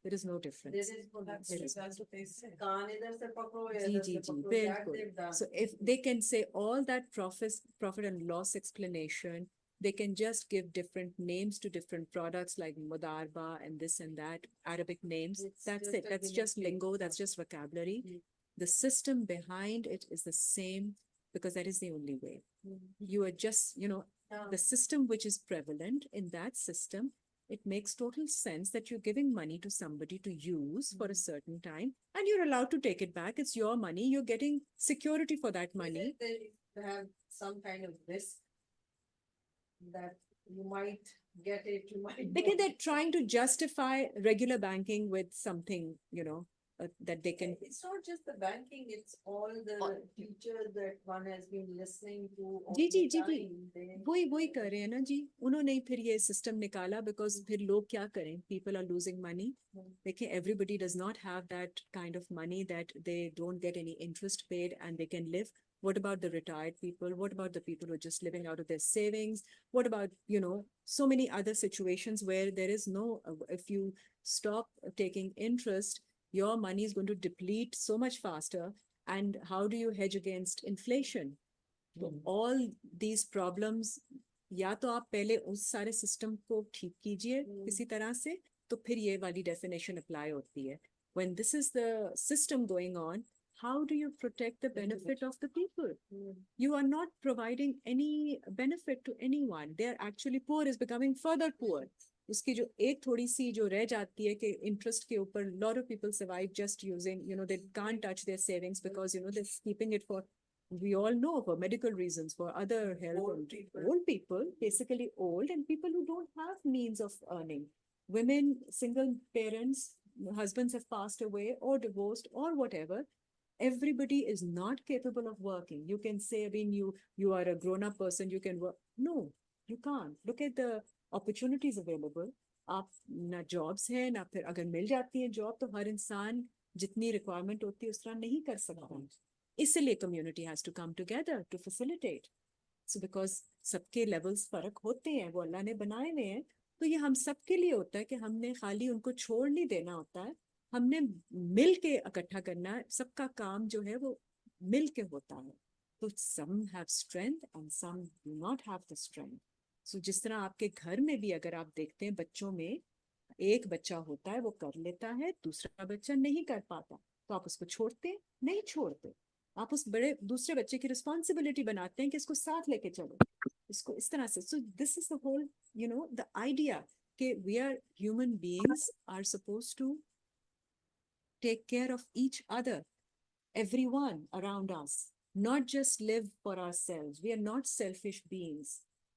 There is no difference. There is no There is that's what they say. कान इधर से पकड़ो या जी इधर जी से जी पकड़ो, that बिल्कुल. they've done. So if they can say all that profit and loss explanation, they can just give different names to different products like mudarba and this and that Arabic names. It's That's just it. a That's gimmick just thing. lingo. That's just vocabulary. Mm. The system behind it is the same because that is the only way. You are just, हाँ. the system which is prevalent in that system, it makes total sense that you're giving money to somebody to use for a certain time and you're allowed to take it back. It's your money. You're getting security for that money. They have some kind of risk that you might get it, you might Because not. they're trying to justify regular banking with something, that they can. It's not just the banking, it's all the features that one has been listening to all ji ji the ji ji time. They- वही कर रहे हैं ना जी. उन्होंने ही फिर ये system निकाला because फिर लोग क्या करें? People are losing money. देखिए, everybody does not have that kind of money that they don't get any interest paid and they can live. What about the retired people? What about the people who are just living out of their savings? What about, so many other situations where there is no, if you stop taking interest, your money is going to deplete so much faster. And how do you hedge against inflation? तो all these problems, या तो आप पहले उस सारे system को ठीक कीजिए किसी तरह से, तो फिर ये वाली डेफिनेशन अप्लाई होती है. When this is the system going on, how do you protect the benefit of the people? You are not providing any benefit to anyone. They are actually poor is becoming further poor. उसकी जो एक थोड़ी सी जो रह जाती है कि interest के ऊपर lot of people survive just using, they can't touch their savings because, they're keeping it for, we all know, for medical reasons, for other health. Old people, basically old, and people who don't have means of earning. Women, single parents, husbands have passed away or divorced or whatever. Everybody is not capable of working. You can say, I mean, you are a grown-up person, you can work. No, you can't. Look at the opportunities available. आप ना jobs है ना फिर अगर मिल जाती है job तो हर इंसान जितनी requirement होती है उस तरह नहीं कर सकता. इसलिए community has to come together to facilitate. So because सबके levels फर्क होते हैं, वो अल्लाह ने बनाए हुए हैं, तो ये हम सबके लिए होता है कि हमने खाली उनको छोड़ नहीं देना होता है, हमने मिल के इकट्ठा करना है. सबका काम जो है वो मिल के होता है. तो some have strength and some do not have the strength. So जिस तरह आपके घर में भी अगर आप देखते हैं बच्चों में एक बच्चा होता है वो कर लेता है, दूसरा बच्चा नहीं कर पाता, तो आप उसको छोड़ते नहीं छोड़ते, आप उस बड़े दूसरे बच्चे की रिस्पॉन्सिबिलिटी बनाते हैं कि इसको साथ लेके चलो, इसको इस तरह से. So this is the whole the idea कि we are human beings are supposed to take care of each other, everyone around us, not just live for ourselves. We are not selfish beings,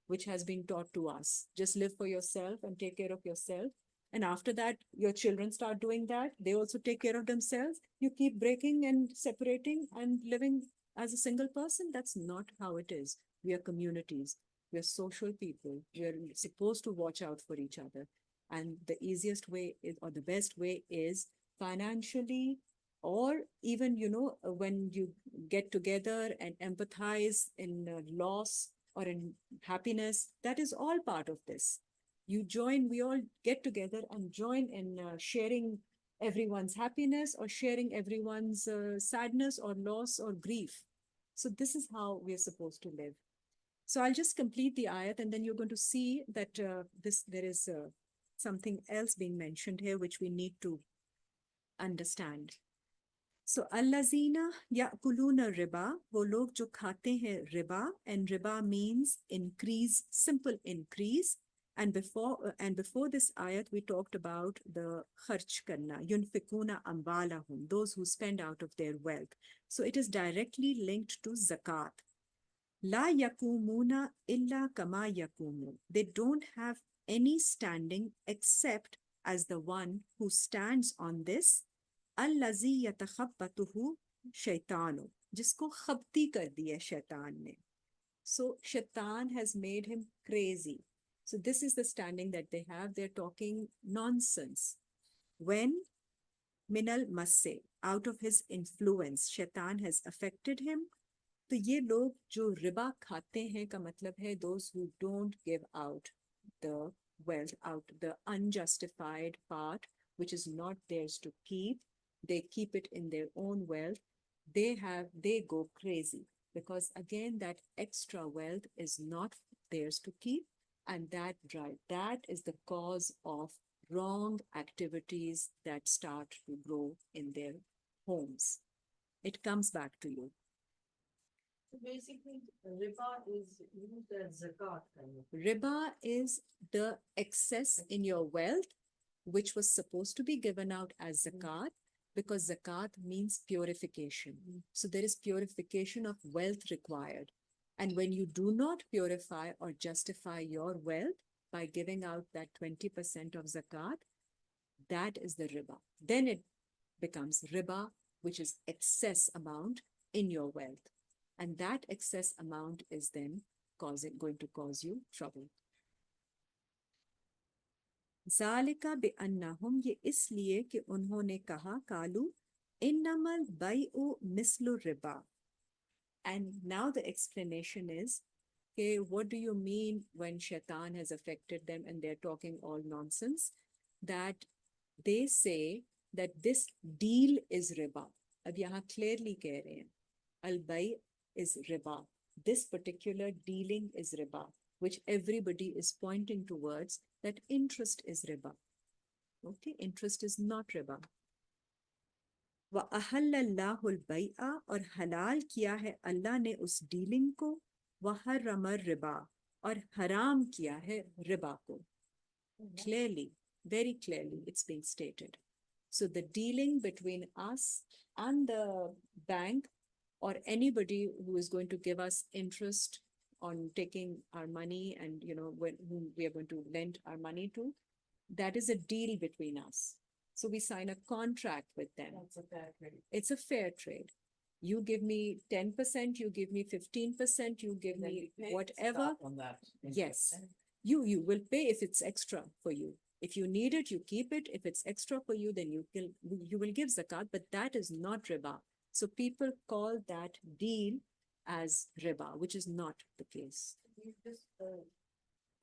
which has been taught to us. Just live for yourself and take care of yourself. And after that, your children start doing that. They also take care of themselves. You keep breaking and separating and living as a single person. That's not how it is. We are communities. We are social people. We are supposed to watch out for each other. And the easiest way is, or the best way is financially or even, when you get together and empathize in loss or in happiness, that is all part of this. We all get together and join in sharing everyone's happiness or sharing everyone's sadness or loss or grief. So this is how we are supposed to live. So I'll just complete the ayat, and then you're going to see that there is something else being mentioned here which we need to understand. So allazina yakuluna riba, wo log jo khate hain riba, and riba means increase, simple increase. And before this ayat, we talked about the kharch karna, yunfikuna amwalahum, those who spend out of their wealth. So it is directly linked to zakat. La yakumuna illa kama yakumu. They don't have any standing except as the one who stands on this. Allazi yatakhabbatuhu shaitanu, जिसको खबती कर दिया शैतान ने. So shaitan has made him crazy. So this is the standing that they have. They're talking nonsense. When minal masse, out of his influence, shaitan has affected him. तो ये लोग जो रिबा खाते हैं का मतलब है those who don't give out the wealth, out the unjustified part which is not theirs to keep. They keep it in their own wealth. They go crazy because again that extra wealth is not theirs to keep, and that is the cause of wrong activities that start to grow in their homes. It comes back to you. So basically, riba is used as zakat kind of. Riba is the excess in your wealth, which was supposed to be given out as zakat, because zakat means purification. So there is purification of wealth required. And when you do not purify or justify your wealth by giving out that 20% of zakat, that is the riba. Then it becomes riba, which is excess amount in your wealth. And that excess amount is then going to cause you trouble. ज़ालिका बिअन्नहुम, ये इसलिए कि उन्होंने कहा, Kalu इन्नमल बैउ मिस्लु Riba. And now the explanation is, okay, what do you mean when shaitan has affected them and they're talking all nonsense? That they say that this deal is riba. अब यहाँ clearly कह रहे हैं, al-bay is riba. This particular dealing is riba, which everybody is pointing towards, that interest is riba. Okay, interest is not riba. وَأَحَلَّ اللَّهُ الْبَيْءَ, और हलाल किया है अल्लाह ने उस डीलिंग को. وَحَرَّمَ الرِّبَا, और हराम किया है रिबा को. Clearly, very clearly, it's being stated. So the dealing between us and the bank, or anybody who is going to give us interest on taking our money, and whom we are going to lend our money to, that is a deal between us. So we sign a contract with them. That's a fair trade. It's a fair trade. You give me 10%, you give me 15%, you give Then me we pay whatever. stock on that. Yes. You will pay if it's extra for you. If you need it, you keep it. If it's extra for you, then you will give zakat, but that is not riba. So people call that deal as riba, which is not the case. You just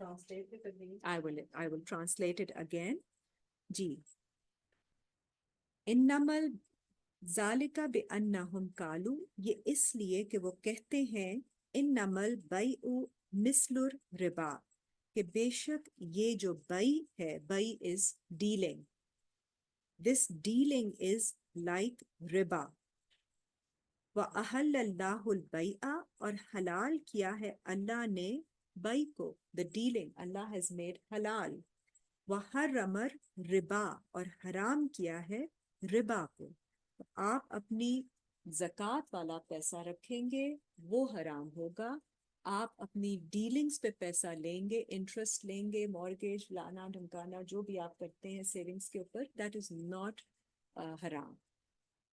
translate it again. I will translate it again. Ji. इन्नमल ज़ालिका बिअन्नहुम Kalu, ये इसलिए कि वो कहते हैं, इन्नमल बैउ मिस्लुर रिबा, कि बेशक ये जो बई है, बई is dealing, this dealing is like Riba. व अहल्लल्लाहुल बैआ, और हलाल किया है अल्लाह ने बई को, the dealing Allah has made हलाल. व हर्रमर रिबा, और हराम किया है रिबा को. आप अपनी ज़कात वाला पैसा रखेंगे, वो हराम होगा. आप अपनी डीलिंग्स पे पैसा लेंगे, इंटरेस्ट लेंगे, मॉर्गेज लाना ढमकाना जो भी आप करते हैं सेविंग्स के ऊपर, दैट इज नॉट हराम.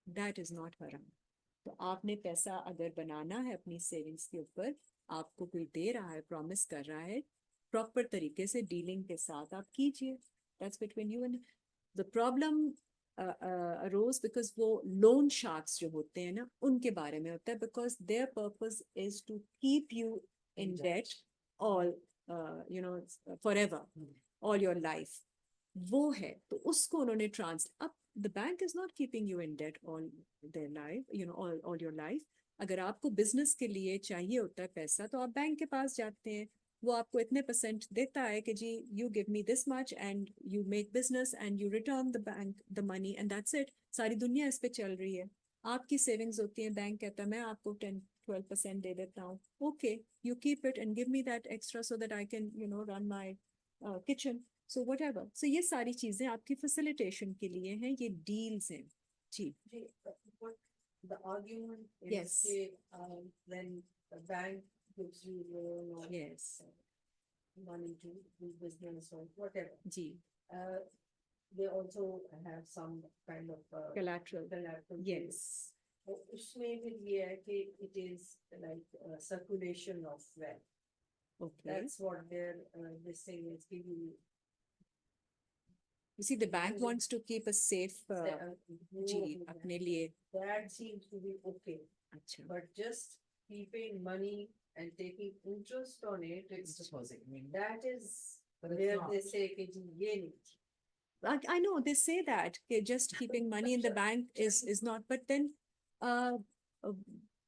दैट इज नॉट हराम. तो आपने पैसा अगर बनाना है अपनी सेविंग्स के ऊपर, आपको कोई दे रहा है, प्रॉमिस कर रहा है, प्रॉपर तरीके से डीलिंग के साथ आप कीजिए. That's between you and. The problem arose because वो loan sharks जो होते हैं ना उनके बारे में होता है, because their purpose is to keep you in debt all forever, all your life. वो है, तो उसको उन्होंने अब the bank is not keeping you in debt all their life, all your life. अगर आपको बिजनेस के लिए चाहिए होता है पैसा तो आप बैंक के पास जाते हैं, वो आपको इतने परसेंट देता है कि जी you give me this much and you make business and you return the bank the money and that's it. सारी दुनिया इस पे चल रही है. आपकी सेविंग्स होती है, बैंक कहता है मैं आपको 10-12% दे देता हूँ, okay you keep it and give me that extra so that I can run my kitchen. So whatever. So ये सारी चीजें आपकी फैसिलिटेशन के लिए हैं, ये डील्स हैं. जी. What the argument is Yes. when the bank gives you loan or Yes. money to do business or whatever, ji. they also have some kind of Collateral. collateral. Yes. तो उसमें भी ये है कि it is like circulation of wealth. Okay. That's what they're this thing is giving you. You see, the bank wants to keep a safe जी अपने लिए. That seems to be okay. अच्छा. But just keeping money and taking interest on it, It's deposit. I mean, that is but it's where not. they say कि जी ये नहीं. I know they say that okay, just keeping money in the bank is not, but then uh, uh,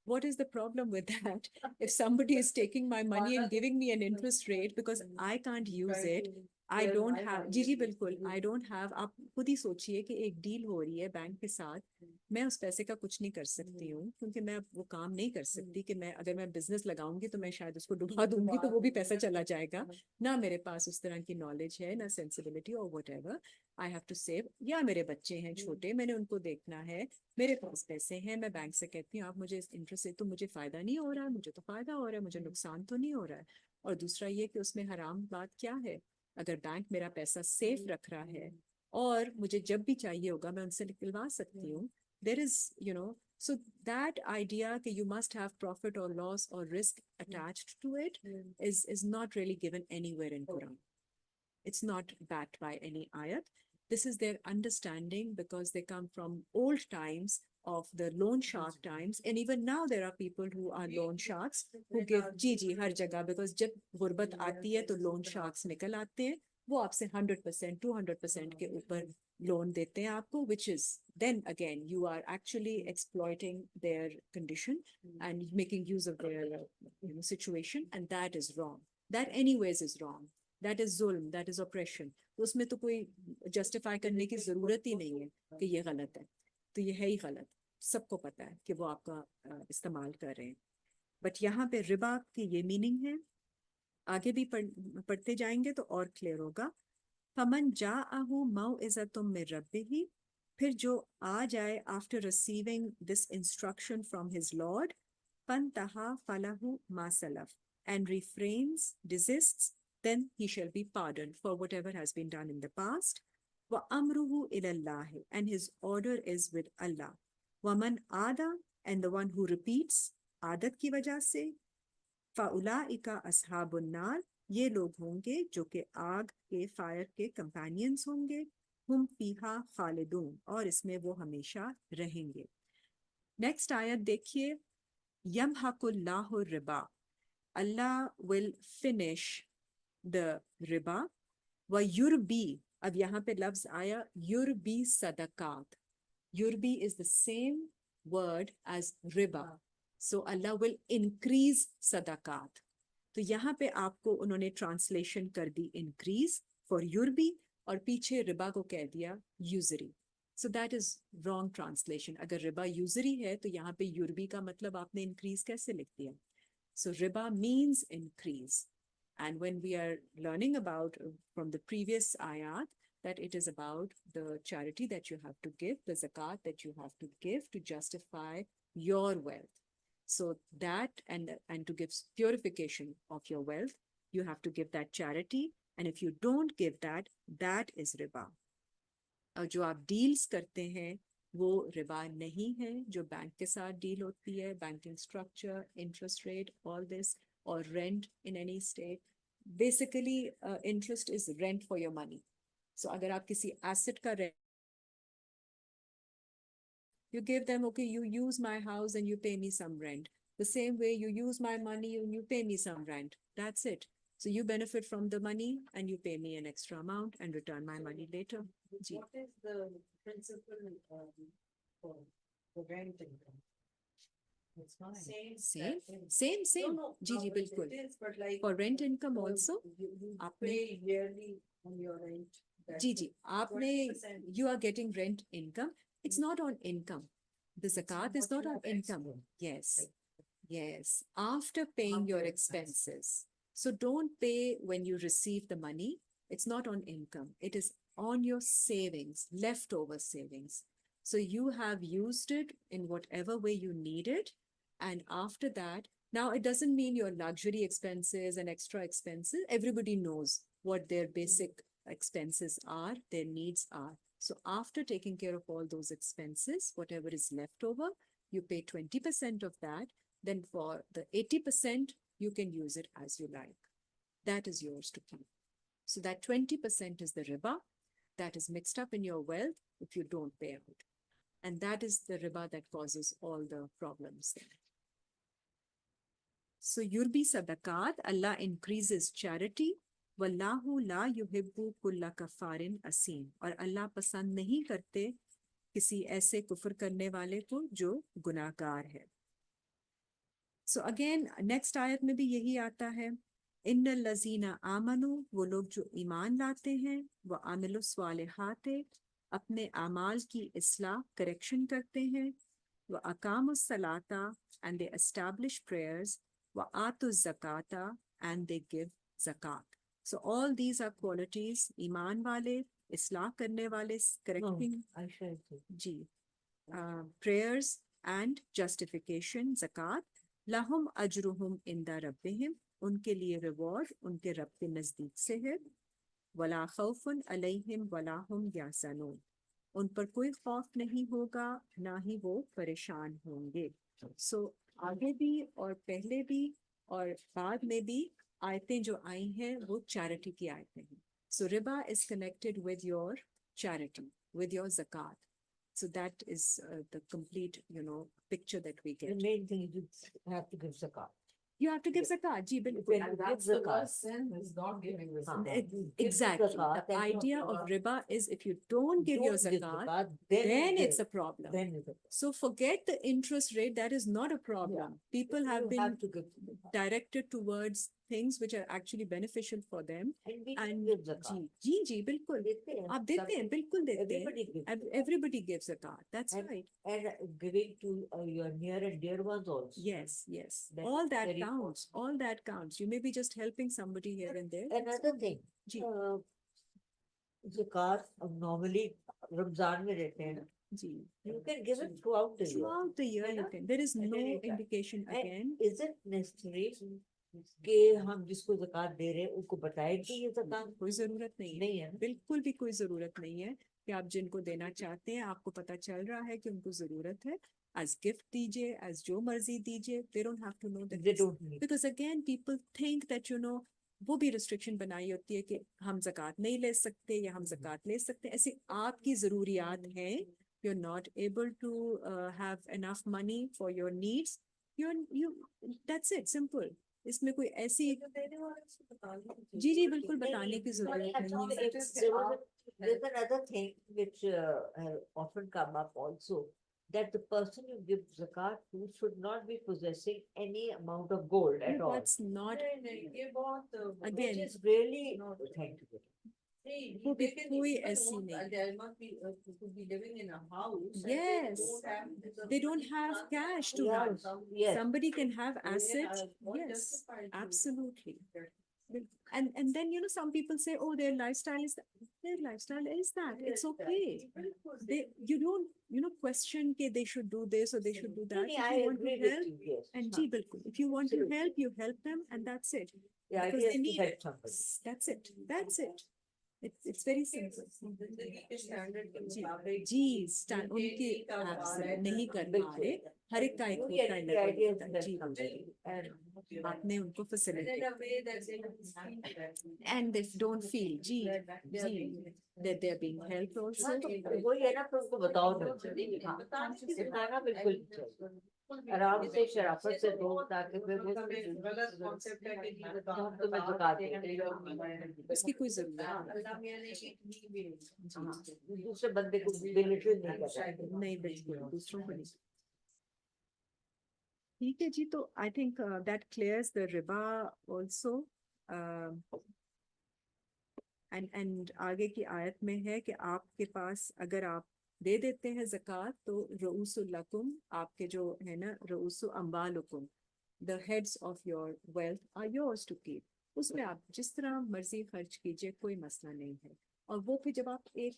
what is the problem with that? If somebody is taking my money and giving me an interest rate because I can't use it, I don't have. जी जी बिल्कुल, I don't have. आप खुद ही सोचिए कि एक deal हो रही है bank के साथ, मैं उस पैसे का कुछ नहीं कर सकती हूँ क्योंकि मैं वो काम नहीं कर सकती कि मैं अगर मैं बिजनेस लगाऊंगी तो मैं शायद उसको डुबा दूंगी तो वो भी पैसा चला जाएगा. ना मेरे पास उस तरह की नॉलेज है, ना सेंसिबिलिटी और whatever. I have to save. या मेरे बच्चे हैं छोटे, मैंने उनको देखना है, मेरे पास पैसे हैं, मैं बैंक से कहती हूँ आप मुझे इस इंटरेस्ट से, तो मुझे फायदा नहीं हो रहा है, मुझे तो फायदा हो रहा है, मुझे नुकसान तो नहीं हो रहा है. और दूसरा ये कि उसमें हराम बात क्या है? अगर बैंक मेरा पैसा सेफ रख रहा है और मुझे जब भी चाहिए होगा मैं उनसे निकलवा सकती हूँ. There is so that idea that you must have profit or loss or risk attached to it is not really given anywhere in Quran. It's not backed by any ayat. This is their understanding because they come from old times of the loan shark times, and even now there are people who are loan sharks who give जी हर जगह, because जब गुर्बत आती है तो loan sharks निकल आते हैं, वो आपसे 100% 200% के ऊपर लोन देते हैं आपको, which is then again you are actually exploiting their condition and making use of their situation, and that is wrong. That anyways is wrong. That is zulm, that is oppression. उसमें तो कोई justify करने की जरूरत ही नहीं है कि ये गलत है, तो ये है ही गलत, सबको पता है कि वो आपका इस्तेमाल कर रहे हैं. बट यहाँ पे रिबा की ये मीनिंग है, आगे भी पढ़ते जाएंगे तो और क्लियर होगा. फमन जाअहु मौइज़तुम मिर रब्बिही, फिर जो आ जाए after receiving this instruction from his lord, फंतहा फलहु मा सलफ, and refrains, desists, then he shall be pardoned for whatever has been done in the past. Wa amruhu ilallahi, and his order is with Allah. Waman ada, and the one who repeats आदत की वजह से, फ़ाउलाइका अस्हाबुन नार, ये लोग होंगे जो कि आग के फायर के कंपेनियंस होंगे. हुम फीहा खालिदून, और इसमें वो हमेशा रहेंगे. नेक्स्ट आयत देखिए. यमहकुल्लाहु Riba, Allah will finish the riba. व युरबी, अब यहाँ पे लफ्ज आया युरबी सदकात. युरबी is the same word as riba. So Allah will increase sadaqat. तो यहाँ पे आपको उन्होंने ट्रांसलेशन कर दी increase for युरबी, और पीछे रिबा को कह दिया यूजरी. So that is wrong translation. अगर रिबा यूजरी है तो यहाँ पे युरबी का मतलब आपने increase कैसे लिख दिया? So riba means increase. And when we are learning about from the previous ayat that it is about the charity that you have to give, the zakat that you have to give to justify your wealth. So that and to give purification of your wealth, you have to give that charity. And if you don't give that, that is riba. और जो आप deals करते हैं वो रिबा नहीं है. जो bank के साथ डील होती है, banking structure, interest rate, all this, और rent in any state, basically interest is rent for your money. So अगर आप किसी एसेट का You give them, okay, you use my house and you pay me some rent. The same way you use my money and you pay me some rent. That's it. So you benefit from the money and you pay me an extra amount and return my money later. Ji. What is the principal for the rent income? It's fine. Same, thing. same. No, ji ji it बिल्कुल. is, but like For rent income uh, also, you आपने pay yearly on your rent. that's ji it. जी आपने 20%. you are getting rent income. It's not on income. The zakat is not on income. Yes, yes. After paying your After expenses. So don't pay when you receive the money. It's not on income. It is on your savings, leftover savings. So you have used it in whatever way you need it. And after that, now it doesn't mean your luxury expenses and extra expenses. Everybody knows what their basic expenses are, their needs are. So after taking care of all those expenses, whatever is left over, you pay 20% of that. Then for the 80%, you can use it as you like. That is yours to keep. So that 20% is the riba that is mixed up in your wealth if you don't pay out. And that is the riba that causes all the problems there. So yurbi sadaqat, Allah increases charity. Wallahu la yuhibbu kulla kafarin asim. और अल्लाह पसंद नहीं करते किसी ऐसे कुफर करने वाले को जो गुनाहगार है. So again, next आयत में भी यही आता है. इन्नल लजीना आमनु, वो लोग जो ईमान लाते हैं, वो आमिलु स्वालिहाते, अपने अमाल की इस्लाह करेक्शन करते हैं, वो अकामुस सलाता, and they establish prayers, वो आतु zakata, and they give zakat. So all these are qualities, ईमान वाले, इस्लाह करने वाले, correcting, I shall say. Ji, prayers and justification, zakat. lahum ajruhum inda rabbihim, उनके लिए रिवॉर्ड उनके रब के नजदीक से है. वला खौफुन अलैहिम वला हुम याहज़नून, उन पर कोई खौफ नहीं होगा ना ही वो परेशान होंगे. सो आगे भी और पहले भी और बाद में भी आयतें जो आई हैं वो चैरिटी की आयतें हैं. सो रिबा is connected with your charity, with your ज़कात. So that is the complete, picture that we The get. main thing is you have to give zakat. You have to give zakat, ji, bilkul. When you And give that's the zakat, worst sin is not giving the हाँ, zakat. you give Exactly. zakat, The then idea you of riba is if you don't give your don't give zakat, zakat, then you it's a give- problem. then it's a problem. So forget the interest rate. That is not a problem. People have You been have to give zakat. directed towards things which are actually beneficial for them. And we And give zakat. जी, बिल्कुल. देते हैं, आप देते हैं, सब- बिल्कुल देते हैं. Everybody gives. Everybody gives zakat. That's And- right. And giving to your near and dear ones also. Yes, yes. That All is that very counts. All that counts. You may be just helping somebody here and there. That's Another fine. thing, ji, zakat normally Ramzan में देते हैं ना. जी. You can give it throughout the year. Throughout the year, है you ना? can. There is At no any time. indication And again. is it necessary कि हम जिसको zakat दे रहे हैं उनको बताएं कि ये zakat कोई जरूरत नहीं है. नहीं है ना? बिल्कुल भी कोई जरूरत नहीं है कि आप जिनको देना चाहते हैं आपको पता चल रहा है कि उनको जरूरत है. As gift दीजिए, as जो मर्जी दीजिए. They don't have to know that. They don't need. Because again, people think that वो भी restriction बनाई होती है कि हम zakat नहीं ले सकते या हम zakat ले सकते हैं. ऐसे आपकी जरूरियात हैं. You're not able to have enough money for your needs. That's it. Simple. इसमें कोई ऐसी तो देने वाले से बताने की जी जी जरूरत बिल्कुल नहीं है. बताने की But जरूरत नहीं actually है. there's another thing which often come up also, that the person you give zakat to should not be possessing any amount of gold at all. That's not. नहीं, नहीं, ये बहुत Again, Which is really No. thankful. नहीं, वो भी they can कोई even ऐसी want- नहीं. there must be could be living in a house. and Yes. They don't money have can't cash have to some- have. some- Yes. Somebody can have they assets. are not Yes, justified to- absolutely. And then some people say, oh, their lifestyle is that. Their lifestyle is that. It's okay. You don't question that they should do this or they should do that. Nee, If I you want to agree with help, you, yes. and हाँ. ji, bilkul. If you want to Absolutely. help, you help them, and that's it. The because idea they is need to help it. somebody. That's it. That's it. It's very simple. जिंदगी के standard के जी मुताबिक जी उनके नहीं कर पा absolute रहे, नहीं कर पा रहे, हर एक का एक We होता get है the level idea होता है, जी definitely. And आपने उनको in facilitate a way that they don't feel that and they don't feel ji they are being ji that they are being helped also. हाँ, तो वही है ना, फिर उनको बताओ नहीं। हाँ, बताना बिल्कुल नहीं चाहिए। आराम से शराफत से दो, ताकि फिर वो गलत कॉन्सेप्ट है कि हम तुम्हें ज़कात देंगे। इसकी कोई जरूरत हाँ, नहीं अल्लाह मियां ने कि नहीं भी हाँ, दूसरे बंदे को बेनिफिट नहीं कर रहा है। नहीं बिल्कुल दूसरों को नहीं। ठीक है जी, तो I think that clears the Riba also and आगे की आयत में है कि आपके पास अगर आप दे देते हैं ज़कात तो रऊसुल लकुम, आपके जो है ना रऊसु अम्बालुकुम, the heads of your wealth are yours to keep, उसमें आप जिस तरह मर्जी खर्च कीजिए, कोई मसला नहीं है। और वो फिर जब आप एक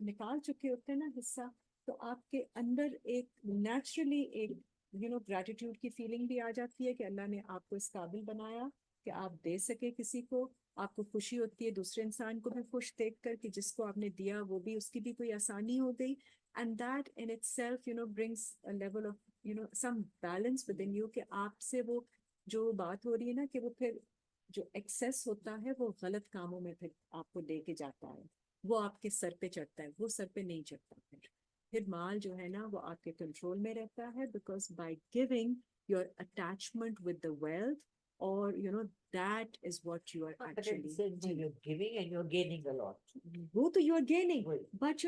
निकाल चुके होते हैं ना हिस्सा, तो आपके अंदर एक नेचुरली एक ग्रैटिट्यूड की फीलिंग भी आ जाती है कि अल्लाह ने आपको इस काबिल बनाया कि आप दे सके किसी को। आपको खुशी होती है दूसरे इंसान को भी खुश देख कर कि जिसको आपने दिया वो भी, उसकी भी कोई आसानी हो गई। And that in itself brings a level of some balance within you, कि आपसे वो जो बात हो रही है ना कि वो फिर जो एक्सेस होता है वो गलत कामों में फिर आपको लेके जाता है, वो आपके सर पे चढ़ता है, वो सर पे नहीं चढ़ता। फिर माल जो है ना वो आपके कंट्रोल में रहता है, because by giving your attachment with the wealth, or that is what you are But at the actually same time, you're giving and you're gaining a lot. वो तो you are gaining, Right. but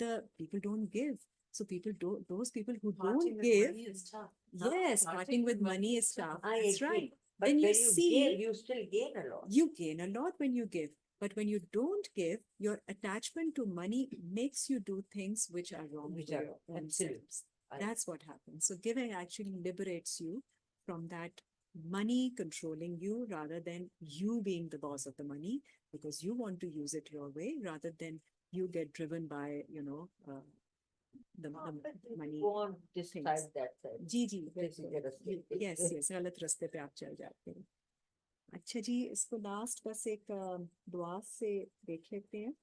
the people don't give, so people don't, those people who parting don't with give, money is tough. yes, parting with money is tough, I that's agree. right. But When when you you see, give, you still gain a lot. you gain a lot when you give, but when you don't give, your attachment to money makes you do things which are wrong Which for are your wrong. own Absolutely. selves. That's what happens. So giving actually liberates you from that money controlling you, rather than you being the boss of the money, because you want to use it your way, rather than you get driven by the money Go on this things. side, that side. जी जी Let's get us straight. Yes yes गलत रास्ते पे आप चल जाते हैं। अच्छा जी, इसको लास्ट बस एक दुआ से देख लेते हैं।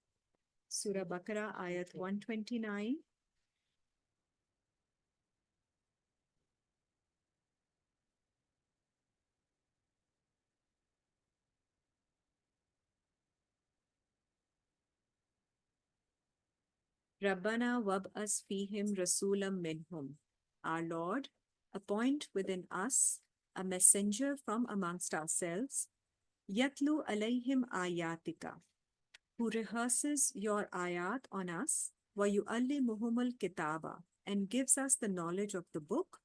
सूरह बकरा आयत 129। Rabbana wab'as fihim rasulam minhum. Our Lord, appoint within us a messenger from amongst ourselves, yatlu alayhim ayatika, who rehearses your ayat on us, wa yu'allimuhumul kitaba, and gives us the knowledge of the book,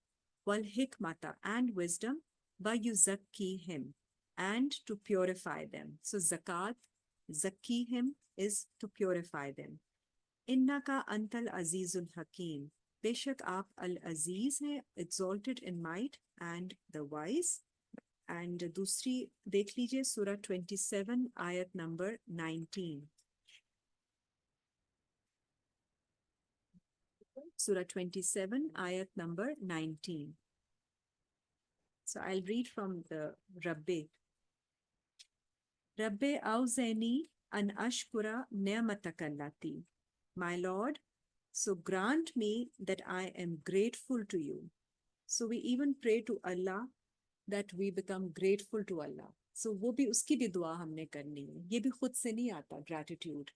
wal hikmata, and wisdom, wa yuzakkihim, and to purify them. So zakat, zakkihim, is to purify them. इन्नका Antil Azizul हकीम, बेशक आप अल अजीज हैं, exalted in might and the wise. And दूसरी देख लीजिए सूरह 27 आयत number 19। Surah 27 ayat number 19. So I'll read from the Rabbi. Rabbi awzani an ashkura ni'matakallati. My Lord, so grant me that I am grateful to you. So we even pray to Allah that we become grateful to Allah. So वो भी उसकी भी दुआ हमने करनी है, ये भी खुद से नहीं आता gratitude.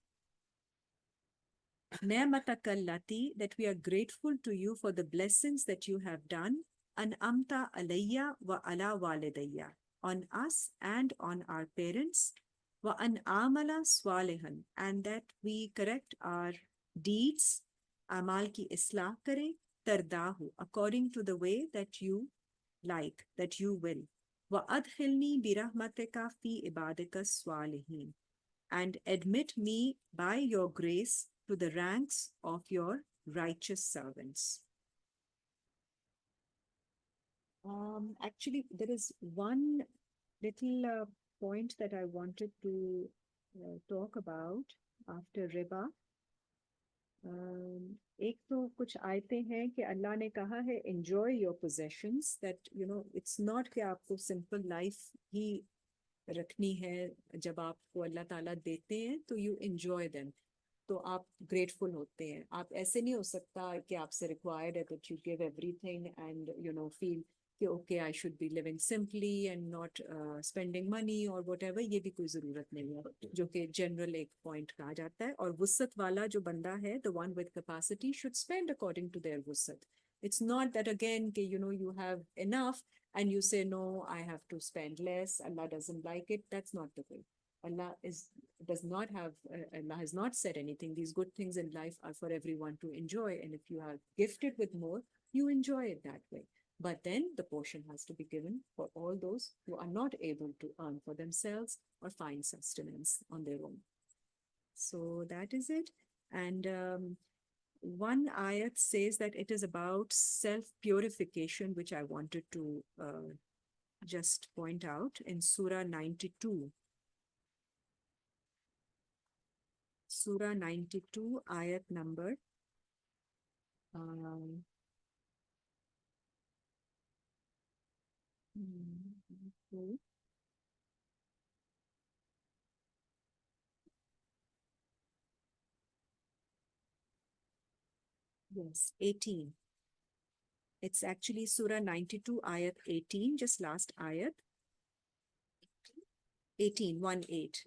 Ni'matakallati, that we are grateful to you for the blessings that you have done, an amta alayya wa ala walidayya, on us and on our parents, wa an amala swalihan, and that we correct our deeds, amal ki islah kare, tardahu, according to the way that you like, that you will, wa adkhilni birahmatika fi ibadika swalihin, and admit me by your grace to the ranks of your righteous servants. Actually, there is one little point that I wanted to talk about after riba. एक तो कुछ आयतें हैं कि अल्लाह ने कहा है enjoy your possessions, that it's not कि आपको simple life ही रखनी है, जब आपको अल्लाह ताला देते हैं तो you enjoy them, तो आप grateful होते हैं. आप ऐसे नहीं हो सकता कि आपसे required है that you give everything and feel कि okay I should be living simply and not spending money or whatever. ये भी कोई ज़रूरत नहीं है, जो कि general एक point कहा जाता है. और वुसत वाला जो बंदा है, the one with capacity should spend according to their वुसत. It's not that again कि you have enough and you say no I have to spend less, Allah doesn't like it. That's not the way. Allah does not have Allah has not said anything. These good things in life are for everyone to enjoy, and if you are gifted with more, you enjoy it that way. But then the portion has to be given for all those who are not able to earn for themselves or find sustenance on their own. So that is it. And one ayat says that it is about self-purification, which I wanted to just point out in Surah 92. Surah 92, ayat number 18. It's actually Surah 92, ayat 18, just last ayat. 18, 1-8.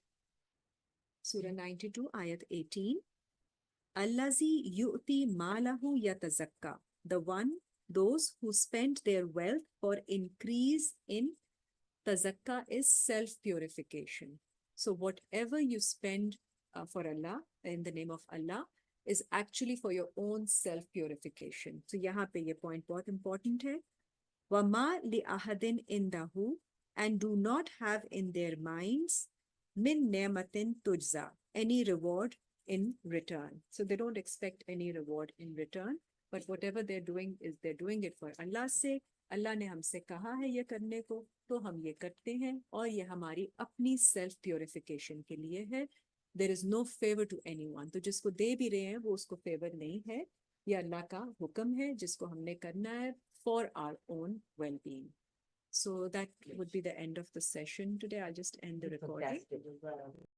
Surah 92, ayat 18. Allazi yu'ti malahu yatazakka. The one, those who spend their wealth for increase in tazakka is self-purification. So whatever you spend for Allah, in the name of Allah, is actually for your own self-purification. So यहाँ पे ये point बहुत important है. وَمَا لِأَحَدٍ إِنْدَهُ, and do not have in their minds min ni'matin tujza, any reward in return. So they don't expect any reward in return, but whatever they're doing is they're doing it for Allah's sake. अल्लाह ने हमसे कहा है ये करने को, तो हम ये करते हैं, और ये हमारी अपनी सेल्फ प्योरिफिकेशन के लिए है. There is no favor to anyone. तो जिसको दे भी रहे हैं वो उसको फेवर नहीं है, ये अल्लाह का हुक्म है जिसको हमने करना है for our own well-being. So that would be the end of the session today. I'll just end the recording. Fantastic.